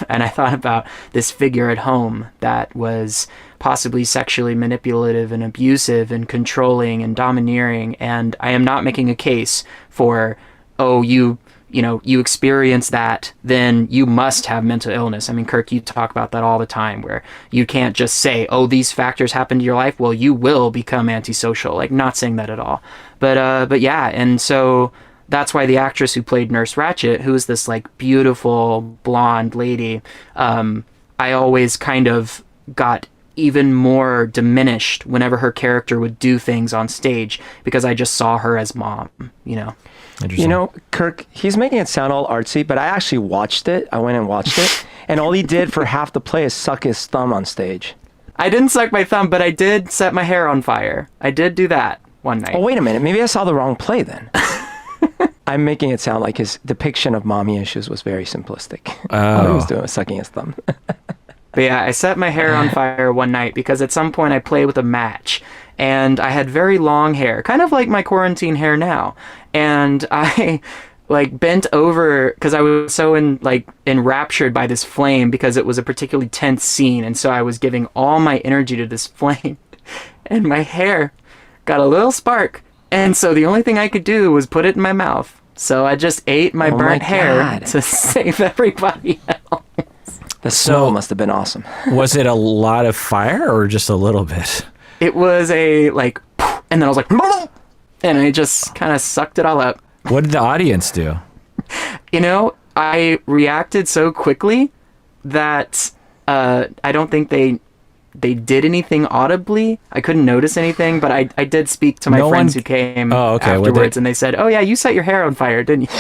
And I thought about this figure at home that was possibly sexually manipulative and abusive and controlling and domineering. And I am not making a case for, oh, you experience that, then you must have mental illness. I mean, Kirk, you talk about that all the time, where you can't just say, oh, these factors happen to your life, well, you will become antisocial. Like, not saying that at all. But yeah, and so that's why the actress who played Nurse Ratched, who is this like beautiful blonde lady, I always kind of got even more diminished whenever her character would do things on stage, because I just saw her as mom, Kirk, he's making it sound all artsy, but I actually watched it. I went and watched it, and all he did for half the play is suck his thumb on stage. I didn't suck my thumb, but I did set my hair on fire. I did do that one night. Oh, wait a minute. Maybe I saw the wrong play then. I'm making it sound like his depiction of mommy issues was very simplistic. All he was doing was sucking his thumb. But yeah, I set my hair on fire one night because at some point I played with a match, and I had very long hair, kind of like my quarantine hair now. And I like bent over because I was so enraptured by this flame, because it was a particularly tense scene. And so I was giving all my energy to this flame, and my hair got a little spark. And so the only thing I could do was put it in my mouth. So I just ate my burnt hair to save everybody else. The smell must have been awesome. Was it a lot of fire or just a little bit? It was and then I was like, and I just kind of sucked it all up. What did the audience do? I reacted so quickly that I don't think they did anything audibly. I couldn't notice anything, but I did speak to my friends who came afterwards, and they said, oh yeah, you set your hair on fire, didn't you?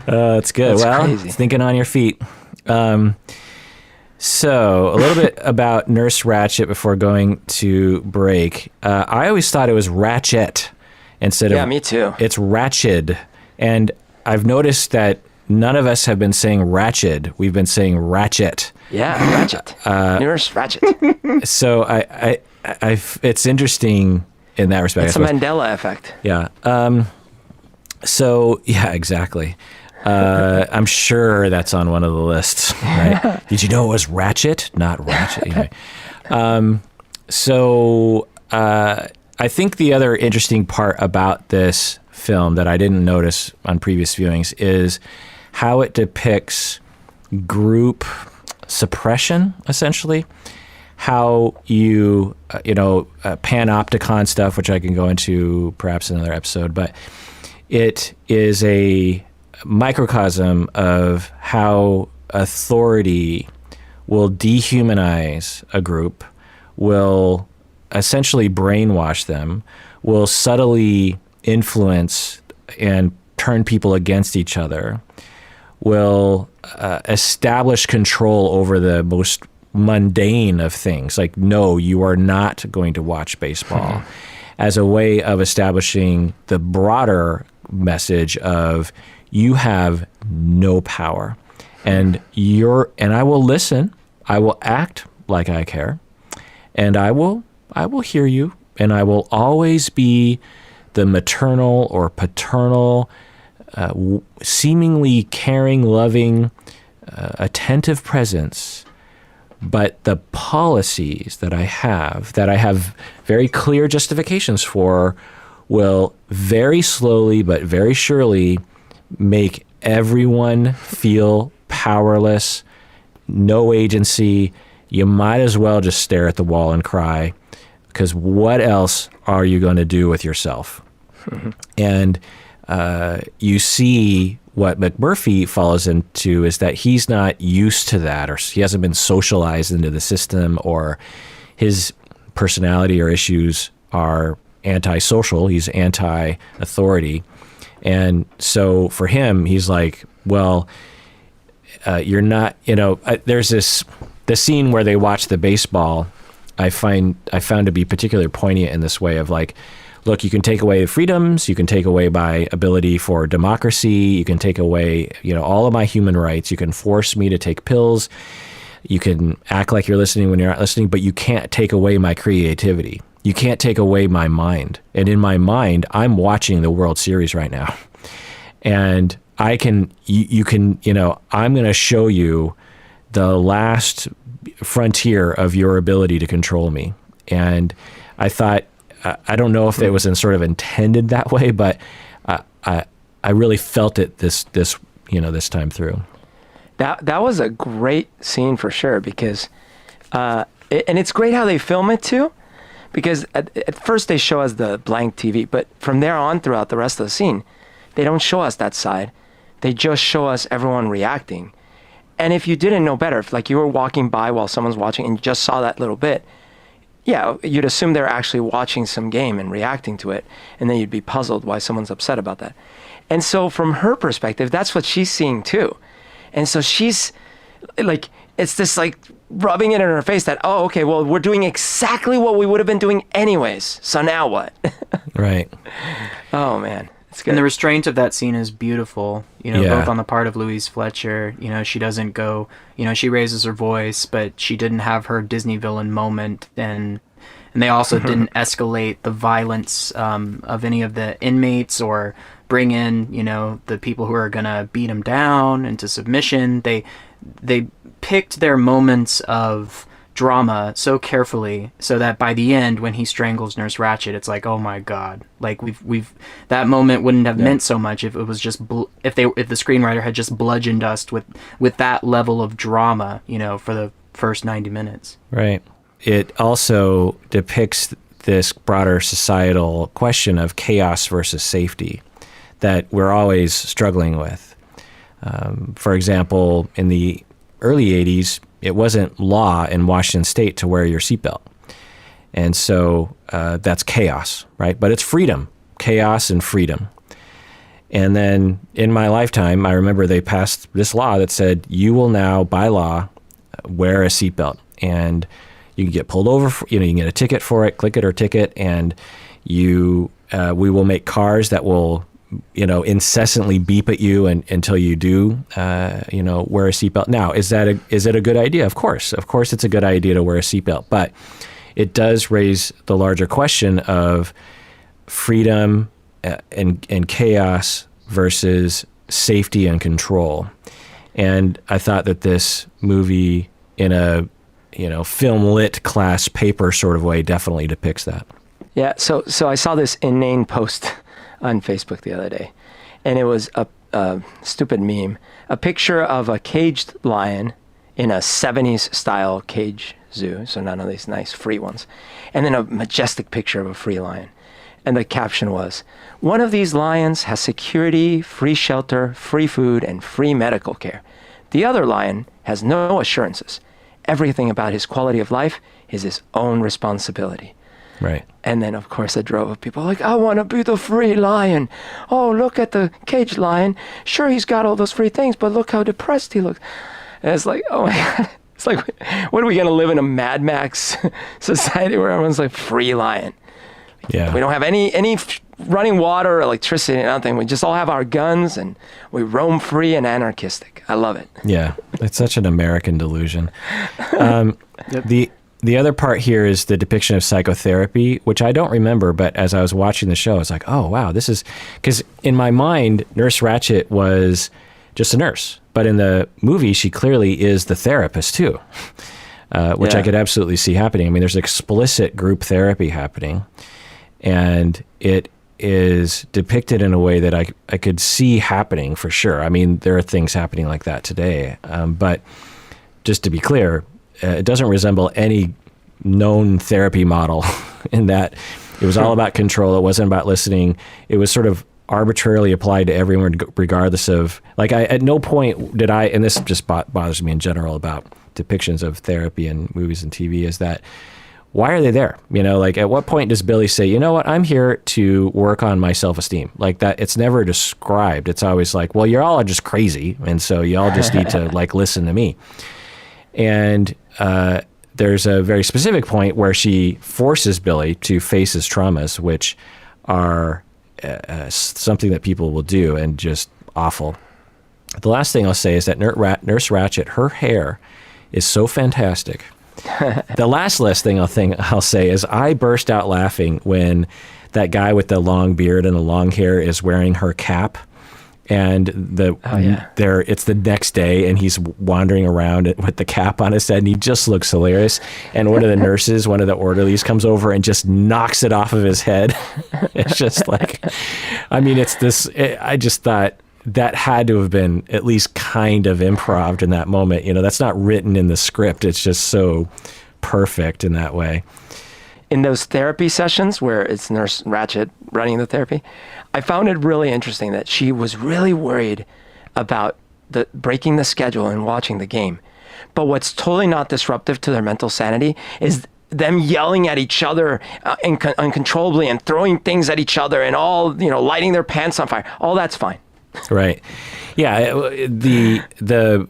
That's good. Well, crazy. Thinking on your feet. So a little bit about Nurse Ratched before going to break. I always thought it was Ratchet instead of... Yeah, me too. It's Ratched. And I've noticed that none of us have been saying Ratched. We've been saying Ratchet. Yeah, Ratched. Nurse Ratched. So it's interesting in that respect. It's a Mandela effect. Yeah. So, yeah, exactly. I'm sure that's on one of the lists, right? Did you know it was Ratchet, not Ratchet? Anyway. I think the other interesting part about this film that I didn't notice on previous viewings is how it depicts group suppression, essentially. How you, panopticon stuff, which I can go into perhaps in another episode, but it is a microcosm of how authority will dehumanize a group, will essentially brainwash them, will subtly influence and turn people against each other, will establish control over the most mundane of things, like, no, you are not going to watch baseball, as a way of establishing the broader message of you have no power, and I will listen, I will act like I care, and I will hear you, and I will always be the maternal or paternal, seemingly caring, loving, attentive presence. But the policies that I have very clear justifications for, will very slowly but very surely make everyone feel powerless, no agency. You might as well just stare at the wall and cry, because what else are you going to do with yourself? And you see what McMurphy falls into is that he's not used to that, or he hasn't been socialized into the system, or his personality or issues are antisocial. He's anti-authority. And so for him, he's like, well, you're not, there's the scene where they watch the baseball I found to be particularly poignant in this way of like, look, you can take away freedoms, you can take away my ability for democracy, you can take away, all of my human rights, you can force me to take pills, you can act like you're listening when you're not listening, but you can't take away my creativity. You can't take away my mind. And in my mind, I'm watching the World Series right now. And I'm going to show you the last frontier of your ability to control me. And I thought, I don't know if it was in sort of intended that way, but I really felt it this time through. That was a great scene for sure, because and it's great how they film it too, because at first they show us the blank TV, but from there on throughout the rest of the scene, they don't show us that side. They just show us everyone reacting. And if you didn't know better, if like you were walking by while someone's watching and you just saw that little bit, yeah, you'd assume they're actually watching some game and reacting to it, and then you'd be puzzled why someone's upset about that. And so from her perspective, that's what she's seeing too. And so she's like, it's this like rubbing it in her face that, oh, okay, well, we're doing exactly what we would have been doing anyways. So now what? Right. Oh, man. It's good. And the restraint of that scene is beautiful, Yeah. both on the part of Louise Fletcher. She doesn't go, she raises her voice, but she didn't have her Disney villain moment. And they also didn't escalate the violence of any of the inmates or bring in, the people who are going to beat them down into submission. They picked their moments of drama so carefully so that by the end, when he strangles Nurse Ratched, it's like, oh my God, like we've that moment wouldn't have meant so much if it was just if the screenwriter had just bludgeoned us with that level of drama, for the first 90 minutes. Right. It also depicts this broader societal question of chaos versus safety that we're always struggling with. For example, in the early 80s, it wasn't law in Washington State to wear your seatbelt. And so that's chaos, right? But it's freedom, chaos and freedom. And then in my lifetime, I remember they passed this law that said you will now, by law, wear a seatbelt. And you can get pulled over, you can get a ticket for it, click it or ticket, and we will make cars that will incessantly beep at you until you do, wear a seatbelt. Now, is it a good idea? Of course it's a good idea to wear a seatbelt, but it does raise the larger question of freedom and chaos versus safety and control. And I thought that this movie, in a film lit class paper sort of way, definitely depicts that. Yeah. So I saw this inane post on Facebook the other day, and it was a stupid meme, a picture of a caged lion in a 70s style cage zoo, so none of these nice free ones, and then a majestic picture of a free lion. And the caption was, "One of these lions has security, free shelter, free food, and free medical care. The other lion has no assurances. Everything about his quality of life is his own responsibility." Right. And then, of course, a drove of people like, I want to be the free lion. Oh, look at the caged lion. Sure, he's got all those free things, but look how depressed he looks. And it's like, oh my God. It's like, what are we going to live in, a Mad Max society where everyone's like, free lion? Yeah. We don't have any running water or electricity, nothing. We just all have our guns and we roam free and anarchistic. I love it. Yeah. It's such an American delusion. The other part here is the depiction of psychotherapy, which I don't remember, but as I was watching the show, I was like, oh, wow, this is... Because in my mind, Nurse Ratched was just a nurse. But in the movie, she clearly is the therapist, too, which I could absolutely see happening. I mean, there's explicit group therapy happening, and it is depicted in a way that I could see happening for sure. I mean, there are things happening like that today. But just to be clear, it doesn't resemble any known therapy model in that it was all about control. It wasn't about listening. It was sort of arbitrarily applied to everyone regardless of, like, at no point did I, and this just bothers me in general about depictions of therapy in movies and TV, is that why are they there? Like, at what point does Billy say, you know what, I'm here to work on my self-esteem? Like that, it's never described. It's always like, well, you're all just crazy, and so you all just need to like listen to me. And there's a very specific point where she forces Billy to face his traumas, which are something that people will do and just awful. The last thing I'll say is that Nurse Ratched, her hair is so fantastic. The last thing I'll say is I burst out laughing when that guy with the long beard and the long hair is wearing her cap, and it's the next day and he's wandering around with the cap on his head and he just looks hilarious. And one of the orderlies comes over and just knocks it off of his head. It's just like, I mean, I just thought that had to have been at least kind of improv in that moment. That's not written in the script. It's just so perfect in that way. In those therapy sessions where it's Nurse Ratched running the therapy, I found it really interesting that she was really worried about breaking the schedule and watching the game. But what's totally not disruptive to their mental sanity is them yelling at each other uncontrollably and throwing things at each other and all, lighting their pants on fire. All that's fine. Right. Yeah. The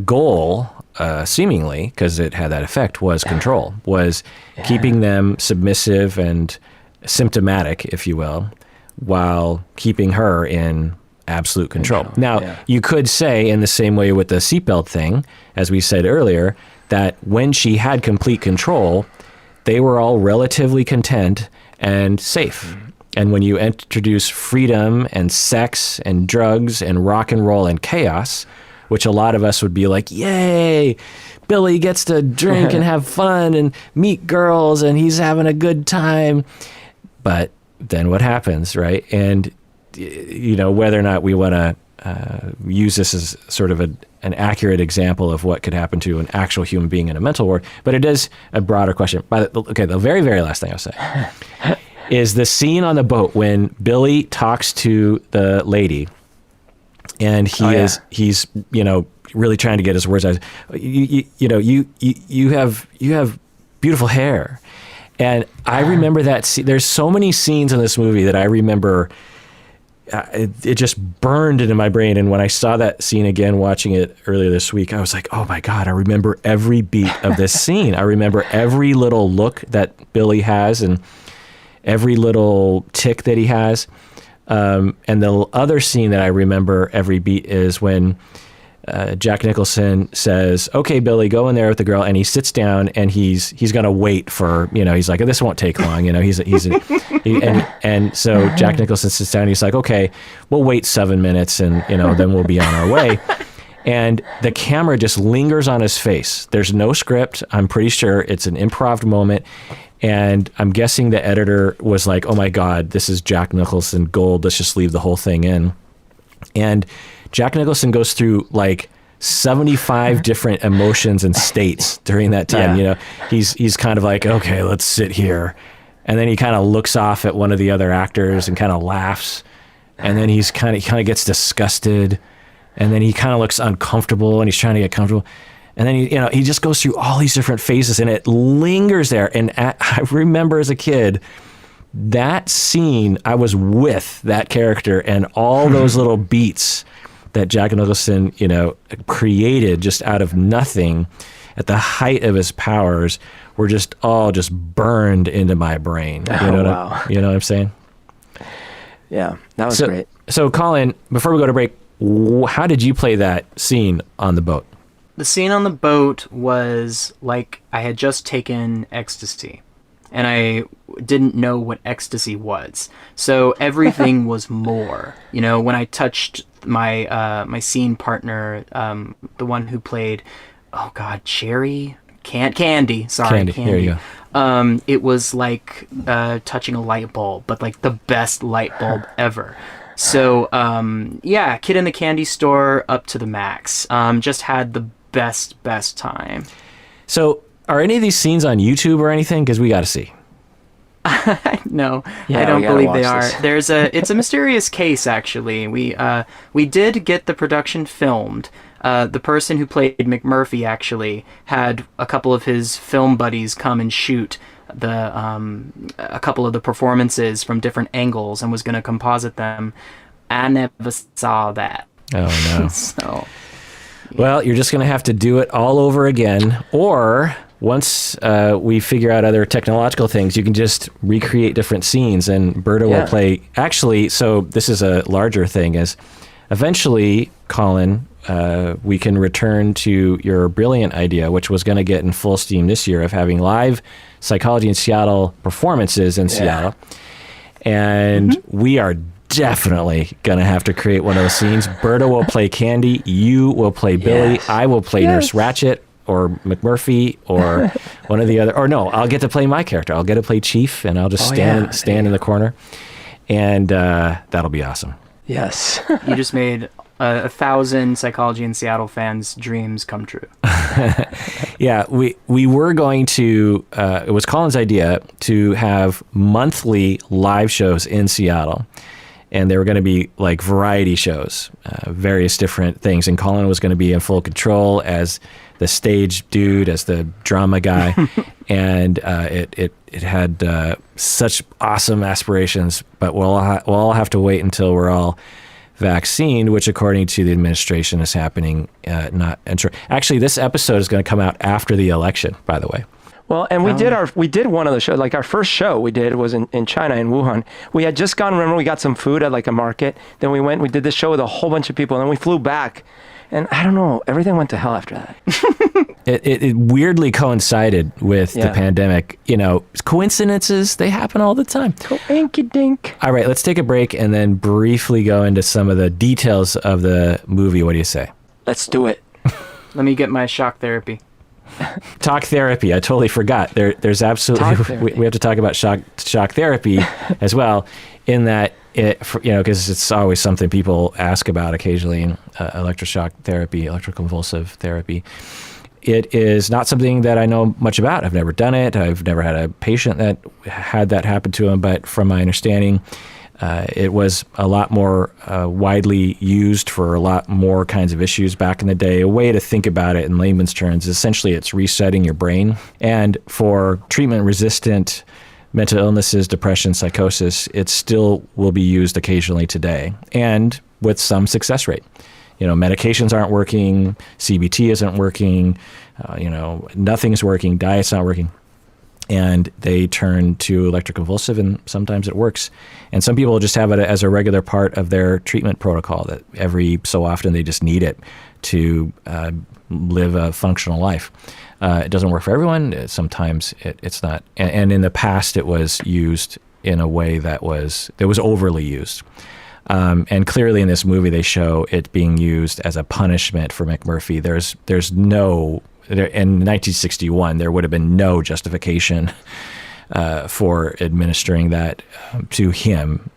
goal, seemingly, because it had that effect, was control, was keeping them submissive and symptomatic, if you will, while keeping her in absolute control. Now, you could say in the same way with the seatbelt thing, as we said earlier, that when she had complete control, they were all relatively content and safe. And when you introduce freedom and sex and drugs and rock and roll and chaos, which a lot of us would be like, yay, Billy gets to drink and have fun and meet girls and he's having a good time. But then what happens, right? And, whether or not we want to use this as sort of an accurate example of what could happen to an actual human being in a mental ward, but it is a broader question. The very, very last thing I'll say is the scene on the boat when Billy talks to the lady and he's really trying to get his words out. You have beautiful hair. And I remember that there's so many scenes in this movie that I remember. It just burned into my brain. And when I saw that scene again, watching it earlier this week, I was like, oh my God, I remember every beat of this scene. I remember every little look that Billy has and every little tick that he has. And the other scene that I remember every beat is when Jack Nicholson says, okay, Billy, go in there with the girl. And he sits down and he's going to wait for, he's like, this won't take long. And so Jack Nicholson sits down and he's like, okay, we'll wait 7 minutes and, then we'll be on our way. And the camera just lingers on his face. There's no script. I'm pretty sure it's an improv moment. And I'm guessing the editor was like, oh my God, this is Jack Nicholson gold. Let's just leave the whole thing in. And Jack Nicholson goes through like 75 different emotions and states during that time. He's kind of like, okay, let's sit here. And then he kind of looks off at one of the other actors and kind of laughs. And then he kind of gets disgusted. And then he kind of looks uncomfortable and he's trying to get comfortable. And then he just goes through all these different phases and it lingers there. And I remember as a kid, that scene, I was with that character and all those little beats that Jack Nicholson, created just out of nothing at the height of his powers were just all just burned into my brain. You know what I'm saying? Yeah, that was great. So Collin, before we go to break, how did you play that scene on the boat? The scene on the boat was like I had just taken ecstasy and I didn't know what ecstasy was. So everything was more. When I touched my scene partner, the one who played, Candy. Sorry, Candy. Here you go. It was like touching a light bulb, but like the best light bulb ever. So, Kid in the Candy Store up to the max. Just had the best time. So, are any of these scenes on YouTube or anything? Because we got to see. No, I don't believe they are. It's a mysterious case, actually. We did get the production filmed. The person who played McMurphy actually had a couple of his film buddies come and shoot a couple of the performances from different angles and was going to composite them. I never saw that. Oh no. So, well, you're just going to have to do it all over again, or once we figure out other technological things, you can just recreate different scenes, and Berto will play. Actually, so this is a larger thing, is eventually, Collin, we can return to your brilliant idea, which was going to get in full steam this year, of having live Psychology in Seattle performances in Seattle. And we are definitely going to have to create one of those scenes. Berto will play Candy. You will play Billy. I will play Nurse Ratched or McMurphy or one of the other. Or no, I'll get to play my character. I'll get to play Chief, and I'll just stand in the corner. And that'll be awesome. Yes. You just made 1,000 Psychology in Seattle fans' dreams come true. Yeah, we were going to, it was Collin's idea to have monthly live shows in Seattle. And they were going to be like variety shows, various different things. And Collin was going to be in full control as the stage dude, as the drama guy. And it had such awesome aspirations, but we'll all have to wait until we're all vaccinated, which according to the administration is happening. Actually, this episode is going to come out after the election, by the way. Well, and we did one of the shows, like our first show we did was in China, in Wuhan. We had just gone, remember, we got some food at like a market. Then we went, we did this show with a whole bunch of people, and then we flew back. And I don't know, everything went to hell after that. It weirdly coincided with the pandemic. You know, coincidences, they happen all the time. Inky dink. All right, let's take a break and then briefly go into some of the details of the movie. What do you say? Let's do it. Let me get my shock therapy. Talk therapy. I totally forgot. There's absolutely we have to talk about shock therapy as well. In that because it's always something people ask about occasionally. Electroshock therapy, electroconvulsive therapy. It is not something that I know much about. I've never done it. I've never had a patient that had that happen to him. But from my understanding, it was a lot more widely used for a lot more kinds of issues back in the day. A way to think about it in layman's terms, essentially it's resetting your brain. And for treatment-resistant mental illnesses, depression, psychosis, it still will be used occasionally today, and with some success rate. Medications aren't working, CBT isn't working, nothing's working, diet's not working. And they turn to electroconvulsive, and sometimes it works. And some people just have it as a regular part of their treatment protocol, that every so often they just need it to live a functional life. It doesn't work for everyone. Sometimes it's not. And in the past, it was used in a way that was overly used. And clearly in this movie, they show it being used as a punishment for McMurphy. There's no... In 1961, there would have been no justification for administering that to him.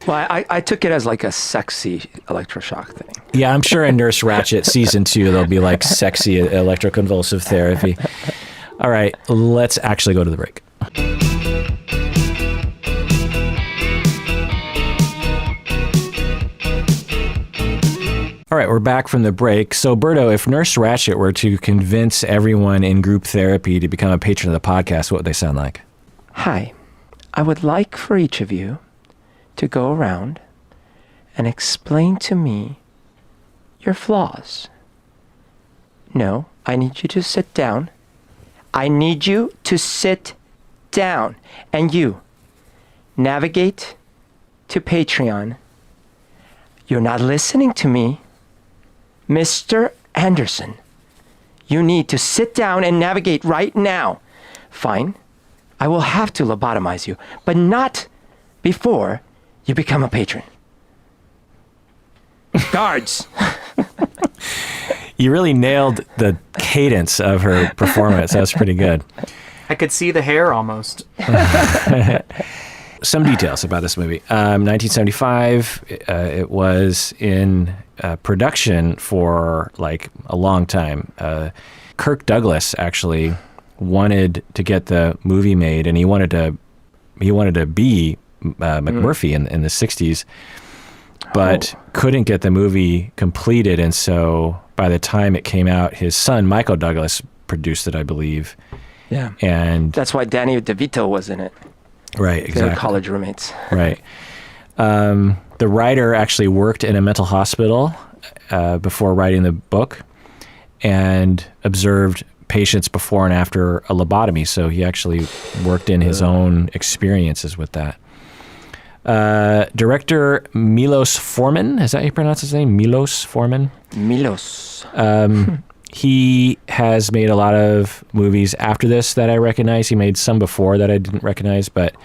Well, I took it as like a sexy electroshock thing. Yeah, I'm sure in Nurse Ratched season 2, there'll be like sexy electroconvulsive therapy. All right, let's actually go to the break. All right, we're back from the break. So, Berto, if Nurse Ratched were to convince everyone in group therapy to become a patron of the podcast, what would they sound like? Hi, I would like for each of you to go around and explain to me your flaws. No, I need you to sit down. I need you to sit down. And you, navigate to Patreon. You're not listening to me. Mr. Anderson, you need to sit down and navigate right now. Fine, I will have to lobotomize you, but not before you become a patron. Guards! You really nailed the cadence of her performance. That was pretty good. I could see the hair almost. Some details about this movie. 1975, it was in production for like a long time. Kirk Douglas actually wanted to get the movie made, and he wanted to be McMurphy in the 60s, but couldn't get the movie completed. And so by the time it came out, his son, Michael Douglas, produced it, I believe. Yeah. And that's why Danny DeVito was in it. Right, exactly. They were college roommates. Right. The writer actually worked in a mental hospital before writing the book, and observed patients before and after a lobotomy, so he actually worked in his own experiences with that. Director Milos Forman, is that how you pronounce his name? Milos Forman? Milos. He has made a lot of movies after this that I recognize. He made some before that I didn't recognize, but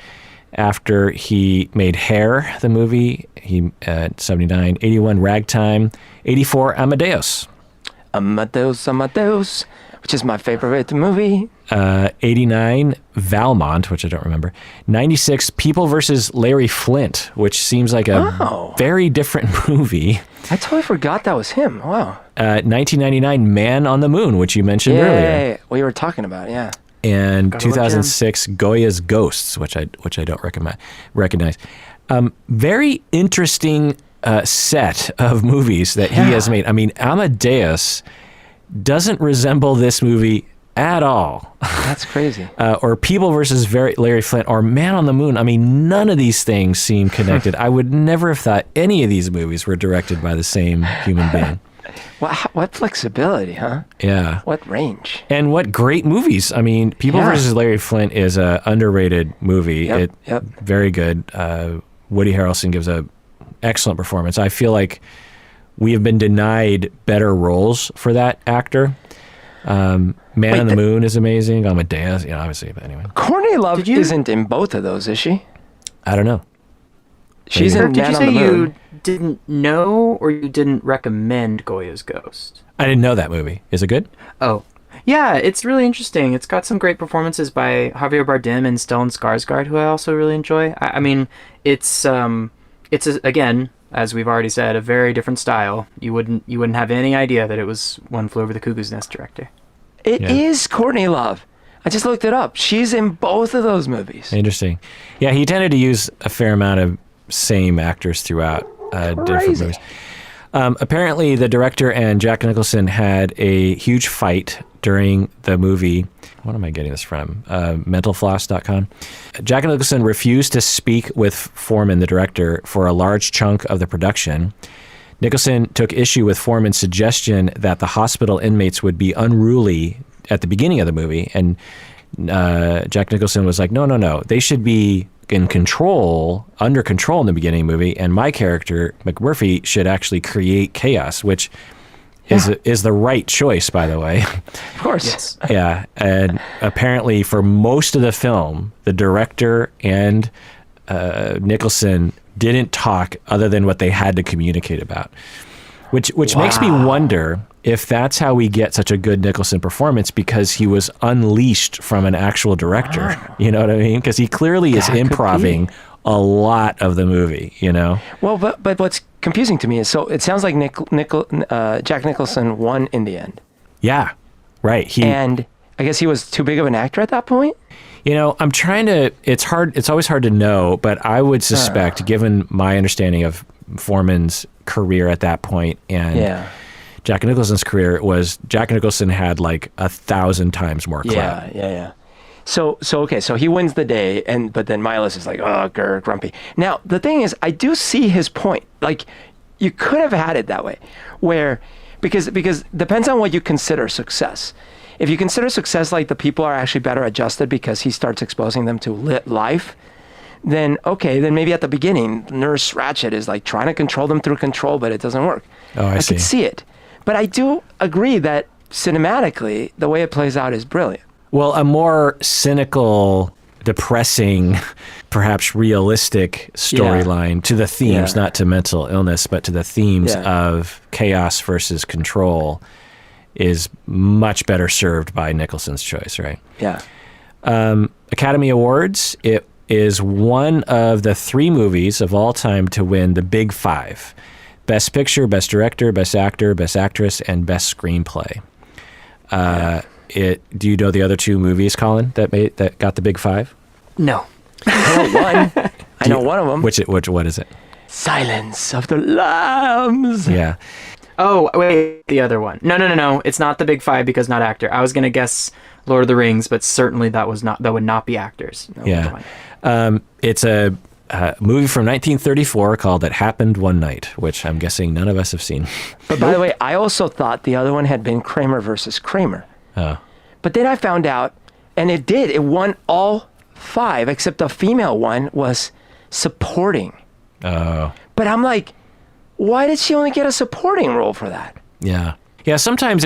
after he made Hair, the movie, he 79, 81 Ragtime, 84 Amadeus. Amadeus, which is my favorite movie. 89 Valmont, which I don't remember. 96 People versus Larry Flint, which seems like a very different movie. I totally forgot that was him. Wow. 1999 Man on the Moon, which you mentioned earlier. We were talking about, yeah. And 2006 Goya's Ghosts, which I don't recognize. Very interesting set of movies that he has made. I mean, Amadeus doesn't resemble this movie at all. That's crazy. Or People versus Larry Flint, or Man on the Moon. I mean, none of these things seem connected. I would never have thought any of these movies were directed by the same human being. What flexibility, huh? Yeah. What range? And what great movies. I mean, People versus Larry Flint is a underrated movie. Yep. Very good. Woody Harrelson gives a excellent performance. I feel like we have been denied better roles for that actor. Man on the Moon is amazing. Amadeus, obviously, but anyway. Courtney Love isn't in both of those, is she? I don't know. She's in Man on the Moon. Did you say you didn't know or you didn't recommend Goya's Ghost? I didn't know that movie. Is it good? Oh. Yeah, it's really interesting. It's got some great performances by Javier Bardem and Stellan Skarsgård, who I also really enjoy. I mean, it's again, as we've already said, a very different style. You wouldn't have any idea that it was One Flew Over the Cuckoo's Nest director. It is Courtney Love. I just looked it up. She's in both of those movies. Interesting. Yeah, he tended to use a fair amount of same actors throughout different movies. Apparently, the director and Jack Nicholson had a huge fight during the movie. What am I getting this from? Mentalfloss.com. Jack Nicholson refused to speak with Foreman, the director, for a large chunk of the production. Nicholson took issue with Foreman's suggestion that the hospital inmates would be unruly at the beginning of the movie, and Jack Nicholson was like, no, they should be under control in the beginning of the movie, and my character, McMurphy, should actually create chaos, which is the right choice, by the way. Of course. Yes. Yeah, and apparently for most of the film, the director and Nicholson didn't talk other than what they had to communicate about, which makes me wonder if that's how we get such a good Nicholson performance, because he was unleashed from an actual director. Wow. You know what I mean? Because he clearly is improving a lot of the movie, Well, but what's confusing to me is, so it sounds like Jack Nicholson won in the end. Yeah, right. And I guess he was too big of an actor at that point? I'm trying to, it's always hard to know, but I would suspect, given my understanding of Foreman's career at that point and Jack Nicholson's career, was Jack Nicholson had like 1,000 times more clout. Yeah. So he wins the day, but then Milos is like, oh, grumpy. Now, the thing is, I do see his point. Like, you could have had it that way, where, because depends on what you consider success. If you consider success like the people are actually better adjusted because he starts exposing them to life, then maybe at the beginning, Nurse Ratched is like trying to control them through control, but it doesn't work. Oh, I see. could see it. But I do agree that cinematically, the way it plays out is brilliant. Well, a more cynical, depressing, perhaps realistic storyline to the themes, not to mental illness, but to the themes of chaos versus control, is much better served by Nicholson's choice, right? Yeah. Academy Awards, it is one of the 3 movies of all time to win the Big 5. Best Picture, Best Director, Best Actor, Best Actress, and Best Screenplay. Do you know the other 2 movies, Collin, that got the Big 5? No. I know one. I know one of them. What is it? Silence of the Lambs. Yeah. Oh, wait, the other one. No. It's not the Big 5 because not actor. I was going to guess Lord of the Rings, but certainly that would not be actors. No, yeah. It's a movie from 1934 called It Happened One Night, which I'm guessing none of us have seen. But by the way, I also thought the other one had been Kramer versus Kramer. Oh. But then I found out, and it won all 5, except the female one was supporting. Oh. But I'm like, why did she only get a supporting role for that? Yeah. Yeah, sometimes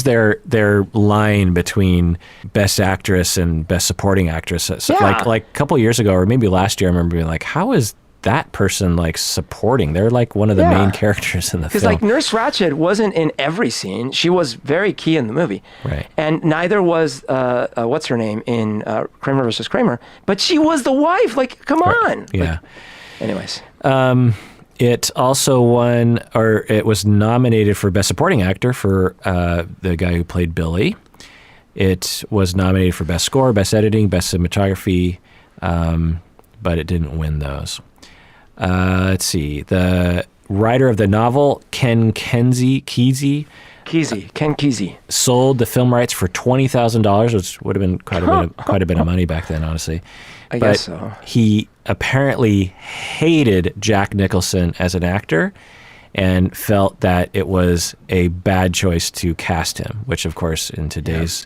their line between best actress and best supporting actress. So Yeah. like a couple years ago, or maybe last year, I remember being like, how is that person like supporting? They're like one of the Yeah. main characters in the film. Because like Nurse Ratched wasn't in every scene. She was very key in the movie. Right. And neither was, what's her name in Kramer versus Kramer. But she was the wife. Like, come on. Yeah. Like, anyways. It also won, or it was nominated for Best Supporting Actor for the guy who played Billy. It was nominated for Best Score, Best Editing, Best Cinematography, but it didn't win those. Let's see. The writer of the novel, Ken Kesey, sold the film rights for $20,000, which would have been quite a bit of money back then, honestly. I guess so. He apparently hated Jack Nicholson as an actor and felt that it was a bad choice to cast him, which of course in today's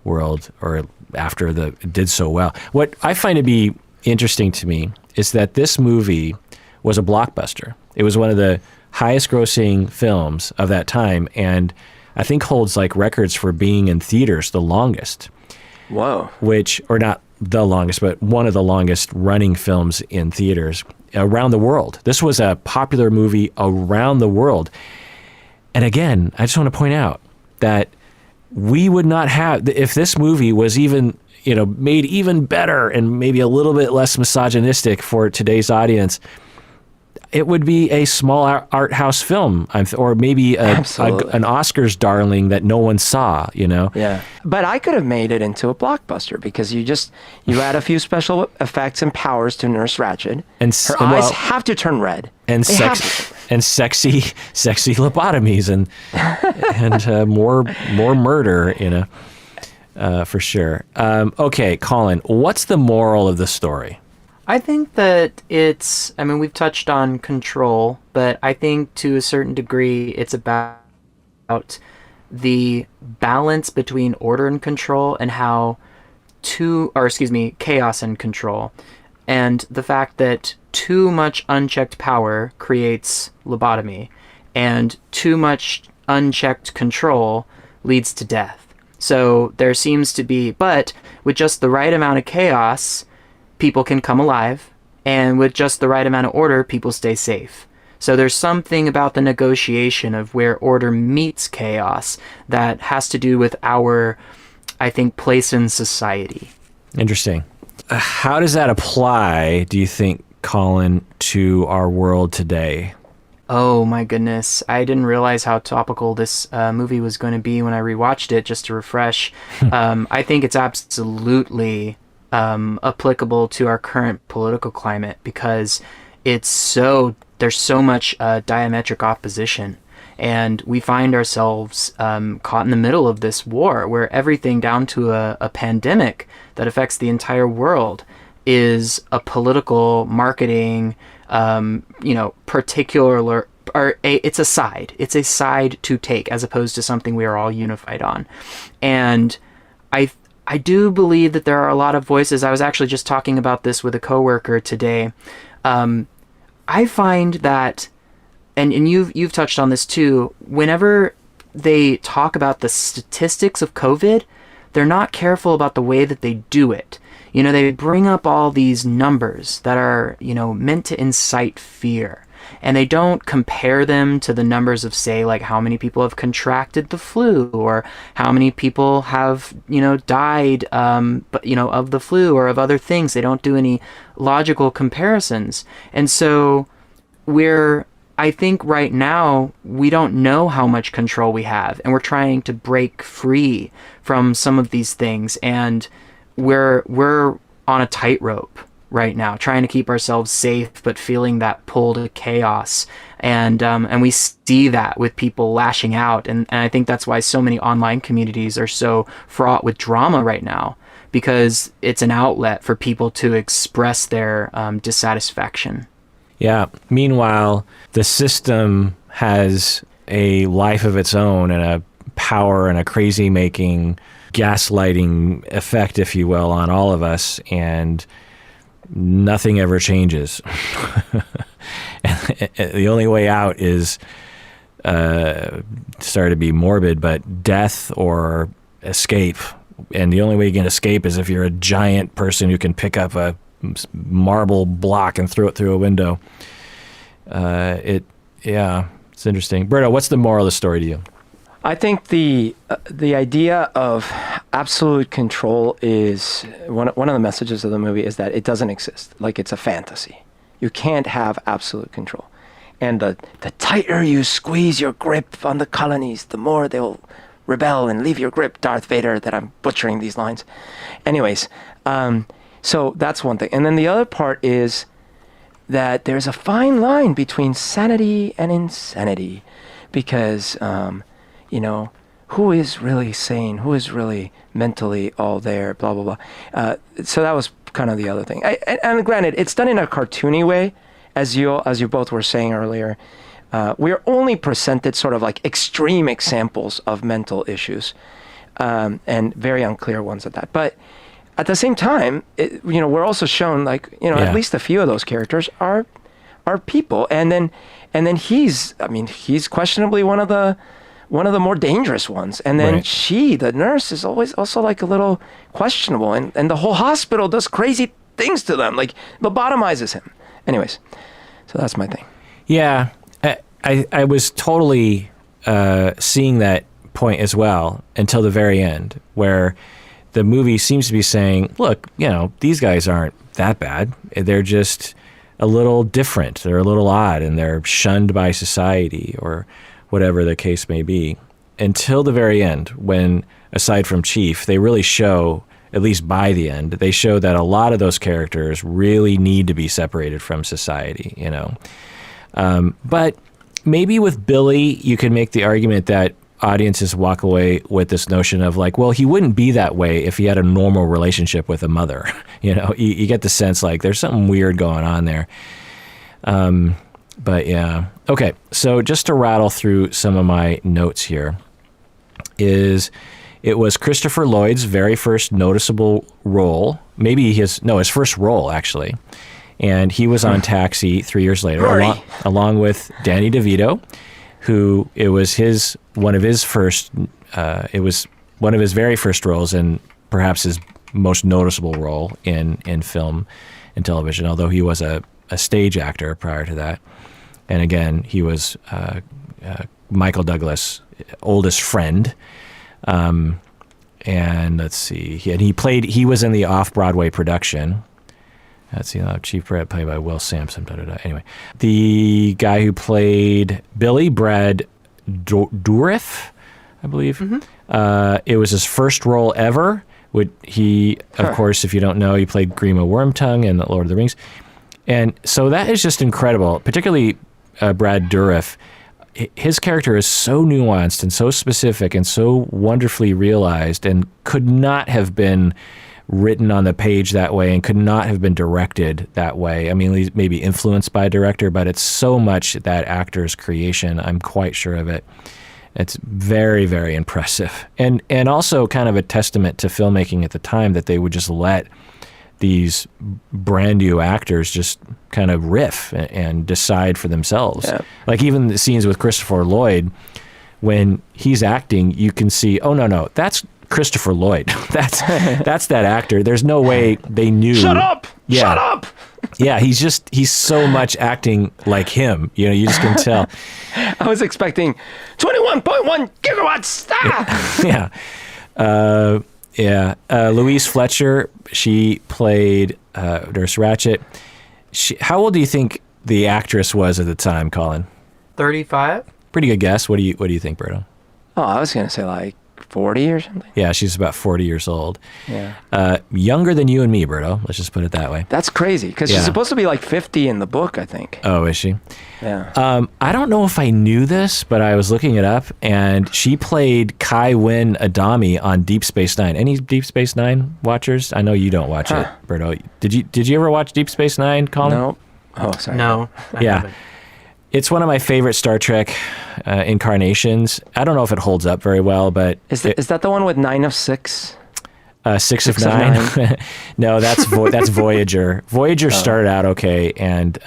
world, or after it did so well. What I find to be interesting to me is that this movie was a blockbuster. It was one of the highest grossing films of that time, and I think holds like records for being in theaters the longest. Whoa. Or not the longest, but one of the longest running films in theaters around the world. This was a popular movie around the world. And again, I just want to point out that we would not have, if this movie was even, made even better and maybe a little bit less misogynistic for today's audience, it would be a small art house film, or maybe an Oscars darling that no one saw, Yeah. But I could have made it into a blockbuster because you add a few special effects and powers to Nurse Ratched. And her eyes have to turn red. And sexy lobotomies and more murder, for sure. Okay, Collin, what's the moral of the story? I think that we've touched on control, but I think to a certain degree it's about the balance between order and control, and how chaos and control, and the fact that too much unchecked power creates lobotomy, and too much unchecked control leads to death. So there seems to be, but with just the right amount of chaos, people can come alive, and with just the right amount of order, people stay safe. So there's something about the negotiation of where order meets chaos that has to do with our, I think, place in society. Interesting. How does that apply, do you think, Collin, to our world today? Oh my goodness. I didn't realize how topical this movie was going to be when I rewatched it, just to refresh. I think it's absolutely applicable to our current political climate, because there's so much diametric opposition, and we find ourselves caught in the middle of this war where everything down to a pandemic that affects the entire world is a political marketing particular, it's a side to take, as opposed to something we are all unified on. And I do believe that there are a lot of voices. I was actually just talking about this with a coworker today. I find that, and you've touched on this too, whenever they talk about the statistics of COVID, they're not careful about the way that they do it. They bring up all these numbers that are, meant to incite fear. And they don't compare them to the numbers of, say, like how many people have contracted the flu, or how many people have, died, of the flu or of other things. They don't do any logical comparisons. And so I think right now, we don't know how much control we have, and we're trying to break free from some of these things. And we're on a tightrope right now, trying to keep ourselves safe, but feeling that pull to chaos. And we see that with people lashing out. And I think that's why so many online communities are so fraught with drama right now, because it's an outlet for people to express their dissatisfaction. Yeah. Meanwhile, the system has a life of its own, and a power and a crazy making gaslighting effect, if you will, on all of us, and nothing ever changes. The only way out is, sorry to be morbid, but death or escape. And the only way you can escape is if you're a giant person who can pick up a marble block and throw it through a window. It's interesting. Berto, what's the moral of the story to you? I think the idea of absolute control is one of the messages of the movie is that it doesn't exist. Like, it's a fantasy. You can't have absolute control. And the tighter you squeeze your grip on the colonies, the more they'll rebel and leave your grip, Darth Vader, that I'm butchering these lines. Anyways, so that's one thing. And then the other part is that there's a fine line between sanity and insanity, because, who is really sane? Who is really mentally all there? Blah, blah, blah. So that was kind of the other thing. And granted, it's done in a cartoony way, as you both were saying earlier. We're only presented sort of like extreme examples of mental issues, and very unclear ones at that. But at the same time, we're also shown at least a few of those characters are people, and then he's questionably one of the more dangerous ones, and then Right. she, the nurse, is always also like a little questionable, and the whole hospital does crazy things to them, like lobotomizes him. Anyways, so that's my thing. Yeah, I was totally seeing that point as well until the very end, where the movie seems to be saying, look, these guys aren't that bad. They're just a little different. They're a little odd, and they're shunned by society or whatever the case may be. Until the very end, when, aside from Chief, they really show, at least by the end, they show that a lot of those characters really need to be separated from society, But maybe with Billy, you can make the argument that audiences walk away with this notion of like, well, he wouldn't be that way if he had a normal relationship with a mother. You get the sense like there's something weird going on there. But yeah. Okay, so just to rattle through some of my notes here it was Christopher Lloyd's very first noticeable role, his first role actually. And he was on Taxi 3 years later, along with Danny DeVito, who it was one of his very first roles, and perhaps his most noticeable role in film and television, although he was a stage actor prior to that. And again, he was Michael Douglas' oldest friend. And let's see, he was in the off-Broadway production. Let's see, Chief Brett, played by Will Sampson. Anyway, the guy who played Billy, Brad Dourif, I believe. Mm-hmm. It was his first role ever. Of course, if you don't know, he played Grima Wormtongue in The Lord of the Rings. And so that is just incredible, particularly Brad Dourif. His character is so nuanced and so specific and so wonderfully realized, and could not have been written on the page that way and could not have been directed that way. I mean, he's maybe influenced by a director, but it's so much that actor's creation. I'm quite sure of it. It's very, very impressive. And also kind of a testament to filmmaking at the time that they would just let these brand new actors just kind of riff and decide for themselves. Yeah. Like even the scenes with Christopher Lloyd, when he's acting, you can see, oh, no, that's Christopher Lloyd. That's that actor. There's no way they knew. Shut up! Yeah. Shut up! Yeah, he's so much acting like him. You just can tell. I was expecting 21.1 gigawatts. Ah! Yeah. Louise Fletcher, she played Nurse Ratched. How old do you think the actress was at the time, Collin? 35. Pretty good guess. What do you think, Berto? Oh, I was gonna say like 40 or something. Yeah, she's about 40 years old. Yeah. Younger than you and me, Berto. Let's just put it that way. That's crazy, because she's supposed to be like 50 in the book, I think. Oh, is she? Yeah. I don't know if I knew this, but I was looking it up, and she played Kai Wynn Adami on Deep Space Nine. Any Deep Space Nine watchers? I know you don't watch it, Berto. Did you ever watch Deep Space Nine, Collin? No. Oh, sorry. No. I haven't. It's one of my favorite Star Trek incarnations. I don't know if it holds up very well, but Is that the one with 9 of 6? 6 of 9. No, that's Voyager. Voyager started out okay, and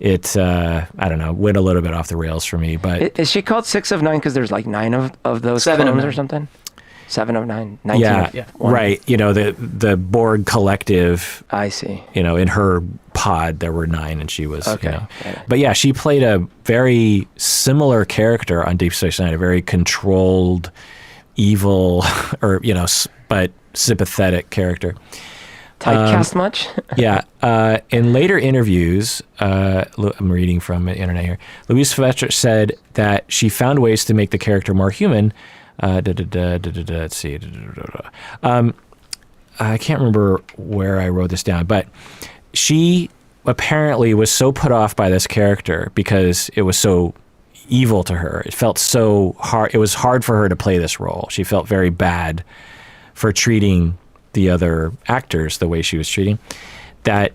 it I don't know, went a little bit off the rails for me. But Is she called 6 of 9 because there's like 9 of those 7 of clones or 9. something? 7 of 9, 19 yeah, of 1. right. You know, the Borg collective. I see. You know, in her pod there were 9, and she was. Okay. You know, Got it. but yeah, she played a very similar character on Deep Space Nine, a very controlled, evil, or but sympathetic character. Typecast much? Yeah. In later interviews, I'm reading from the internet here, Louise Fletcher said that she found ways to make the character more human. Let's see. I can't remember where I wrote this down, but she apparently was so put off by this character because it was so evil to her. It felt so hard. It was hard for her to play this role. She felt very bad for treating the other actors the way she was treating, that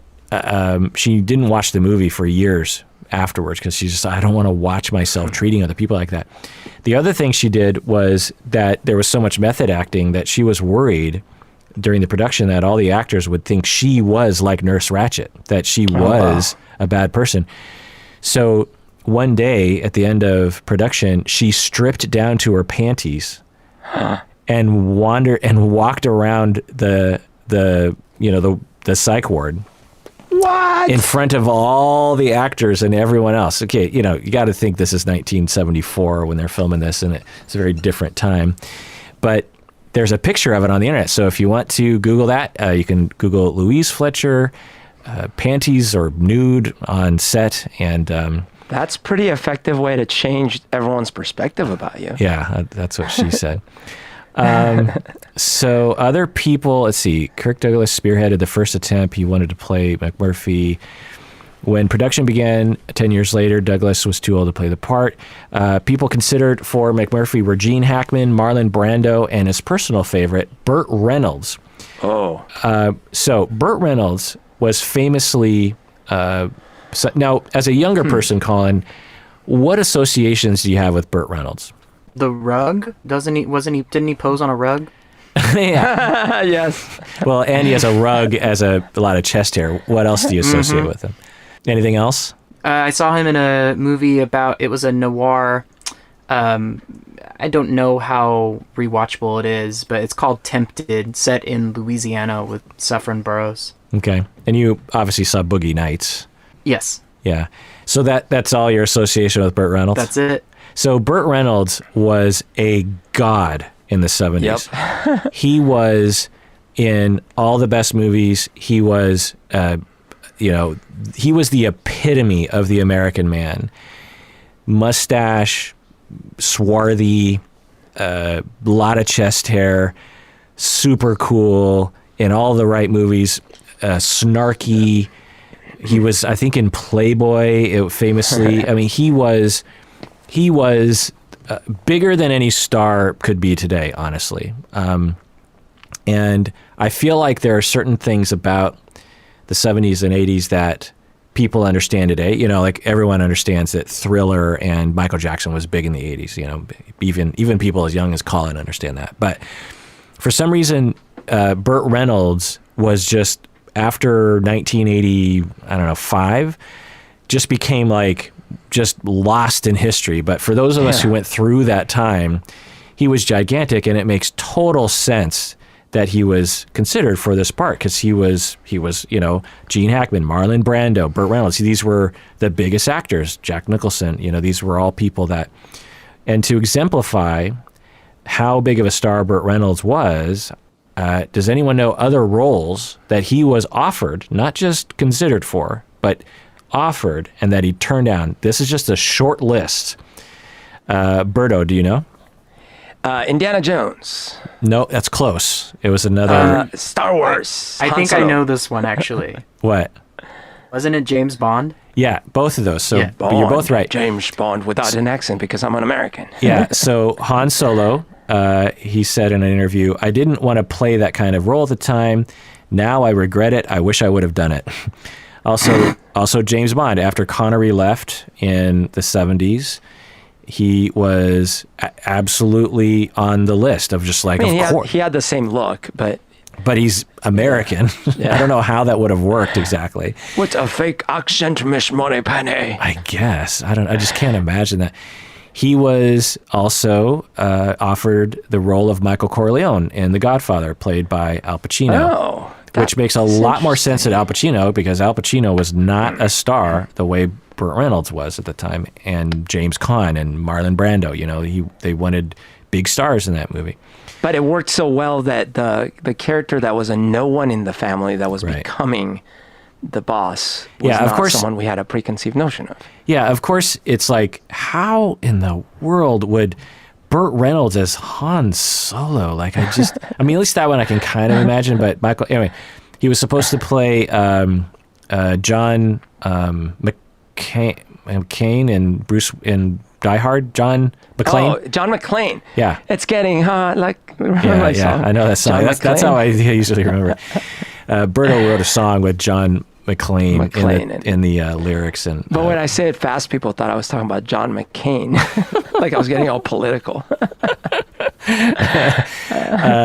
she didn't watch the movie for years afterwards because she's just, I don't want to watch myself treating other people like that. The other thing she did was that there was so much method acting that she was worried during the production that all the actors would think she was like Nurse Ratched, that she was a bad person. So one day at the end of production, she stripped down to her panties and walked around the psych ward. What? In front of all the actors and everyone else. Okay, you got to think this is 1974 when they're filming this, and it's a very different time. But there's a picture of it on the internet. So if you want to Google that, you can Google Louise Fletcher, panties or nude on set, and That's pretty effective way to change everyone's perspective about you. yeah, that's what she said. So other people, let's see, Kirk Douglas spearheaded the first attempt. He wanted to play McMurphy. When production began 10 years later, Douglas was too old to play the part. People considered for McMurphy were Gene Hackman, Marlon Brando, and his personal favorite, Burt Reynolds. Oh. So Burt Reynolds was famously, now as a younger person, Collin, what associations do you have with Burt Reynolds? The rug? Didn't he pose on a rug? Yeah. Yes. Well, and he has a rug as a lot of chest hair. What else do you associate with him? Anything else? I saw him in a movie it was a noir. I don't know how rewatchable it is, but it's called Tempted, set in Louisiana with Saffron Burrows. Okay. And you obviously saw Boogie Nights. Yes. Yeah. So that's all your association with Burt Reynolds? That's it. So Burt Reynolds was a god in the 70s. Yep. He was in all the best movies. He was, he was the epitome of the American man. Mustache, swarthy, lot of chest hair, super cool, in all the right movies, snarky. He was, I think, in Playboy, famously. I mean, he was bigger than any star could be today, honestly. And I feel like there are certain things about the 70s and 80s that people understand today. Like everyone understands that Thriller and Michael Jackson was big in the 80s. Even people as young as Collin understand that. But for some reason, Burt Reynolds was just, after 1985, just became just lost in history. But for those of us who went through that time, he was gigantic, and it makes total sense that he was considered for this part, because he was Gene Hackman, Marlon Brando, Burt Reynolds. These were the biggest actors. Jack Nicholson. These were all people that. And to exemplify how big of a star Burt Reynolds was, does anyone know other roles that he was offered, not just considered for, but offered, and that he turned down? This is just a short list. Berto, do you know? Indiana Jones. No, that's close. It was another. Star Wars. I Han think Solo. I know this one, actually. What? Wasn't it James Bond? Yeah, both of those. So Yeah. but you're both Bond. right. James Bond without an accent because I'm an American. Yeah, so Han Solo, he said in an interview, "I didn't want to play that kind of role at the time. Now I regret it. I wish I would have done it." Also James Bond. After Connery left in the 70s, he was absolutely on the list of just like, I mean, of course. he had the same look, but He's American. Yeah. I don't know how that would have worked exactly. with a fake accent, Miss Moneypenny. I guess. I just can't imagine that. He was also offered the role of Michael Corleone in The Godfather, played by Al Pacino. Oh, Which makes a lot more sense at Al Pacino, because Al Pacino was not a star the way Burt Reynolds was at the time, and James Caan and Marlon Brando. You know, they wanted big stars in that movie. But it worked so well that the character that was a no one in the family that was Right. becoming the boss was Yeah, of not course. someone we had a preconceived notion of. Yeah, of course, it's like, how in the world would Burt Reynolds as Han Solo? Like, I mean, at least that one I can kind of imagine, but Michael, anyway, he was supposed to play John McCain and Bruce in Die Hard, John McClane. Oh, John McClane. Yeah. It's getting hot. Remember my song? I know that song. John That's how McClane. I usually remember it. Berto wrote a song with John McClane in the lyrics. But when I say it fast, people thought I was talking about John McCain. Like I was getting all political.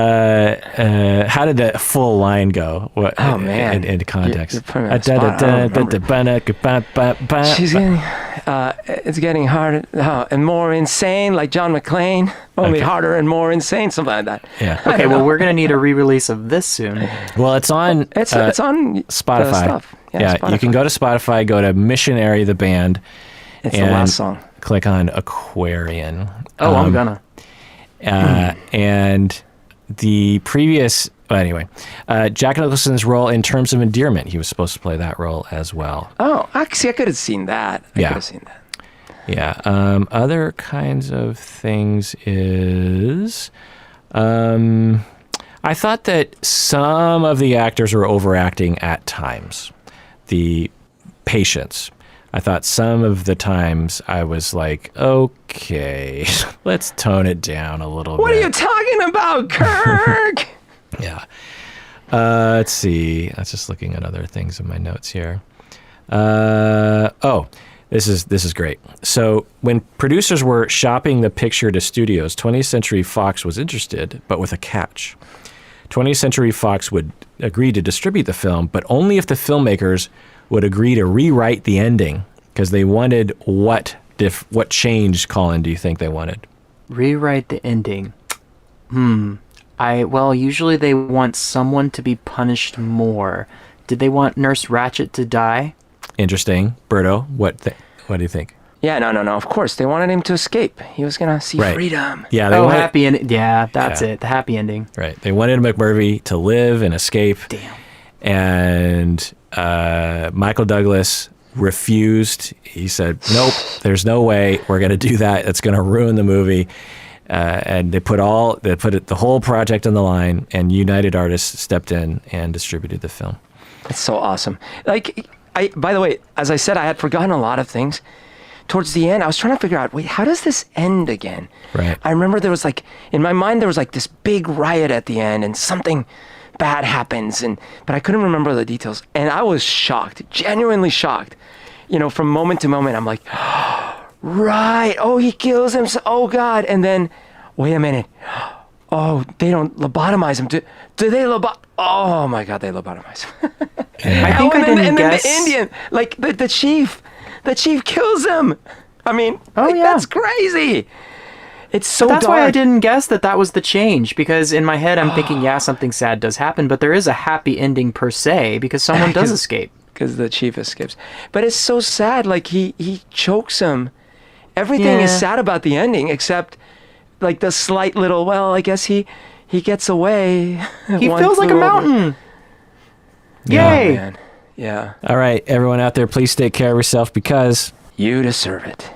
how did the full line go? What, Oh, man. in context. You're putting me on the spot. I don't She's getting, it's getting harder and more insane, like John McClane. Only Okay. harder and more insane, something like that. Yeah. Okay, well, we're going to need a re-release of this soon. Well, it's on It's on Spotify. the stuff. Yeah, Spotify. you can go to Spotify, go to Missionary the Band, It's the and last song. click on Aquarian. Oh, I'm gonna. And the previous, well, anyway, Jack Nicholson's role in Terms of Endearment, he was supposed to play that role as well. Oh, actually, I could have seen that. I Yeah. could have seen that. Yeah. Other kinds of things is, I thought that some of the actors were overacting at times. The patients. I thought some of the times I was like, okay, let's tone it down a little What bit. are you talking about, Kirk? Yeah. Let's see. I was just looking at other things in my notes here. This is great. So when producers were shopping the picture to studios, 20th Century Fox was interested, but with a catch. 20th Century Fox would agree to distribute the film, but only if the filmmakers would agree to rewrite the ending, because they wanted what change, Collin, do you think they wanted? Rewrite the ending. Well, usually they want someone to be punished more. Did they want Nurse Ratched to die? Interesting. Berto, what do you think? Yeah, no. Of course, they wanted him to escape. He was gonna see Right. freedom. Yeah, they Oh, wanted, happy ending. Yeah, that's Yeah. it. The happy ending. right. They wanted McMurphy to live and escape. Damn. And Michael Douglas refused. He said, "Nope, there's no way we're going to do that. It's going to ruin the movie." And they put the whole project on the line, and United Artists stepped in and distributed the film. It's so awesome. Like, by the way, as I said, I had forgotten a lot of things. Towards the end, I was trying to figure out, wait, how does this end again? Right. I remember there was in my mind, there was this big riot at the end, and something bad happens, but I couldn't remember the details, and I was shocked, genuinely shocked. From moment to moment, I'm like, right, oh, he kills himself, oh God, and then, wait a minute, oh, they don't lobotomize him. Do they oh my God, they lobotomize him. I think I and didn't then guess. the Indian, the chief kills him. I mean, yeah. that's crazy. It's so That's dark. why I didn't guess that was the change, because in my head I'm thinking, yeah, something sad does happen, but there is a happy ending per se, because someone does escape. Because the chief escapes. But it's so sad, he chokes him. Everything is Yeah. sad about the ending, except the slight little, well, I guess he gets away. He One feels like a flew over. mountain. Yeah. Yay! Man. Yeah. All right, everyone out there, please take care of yourself, because You deserve it.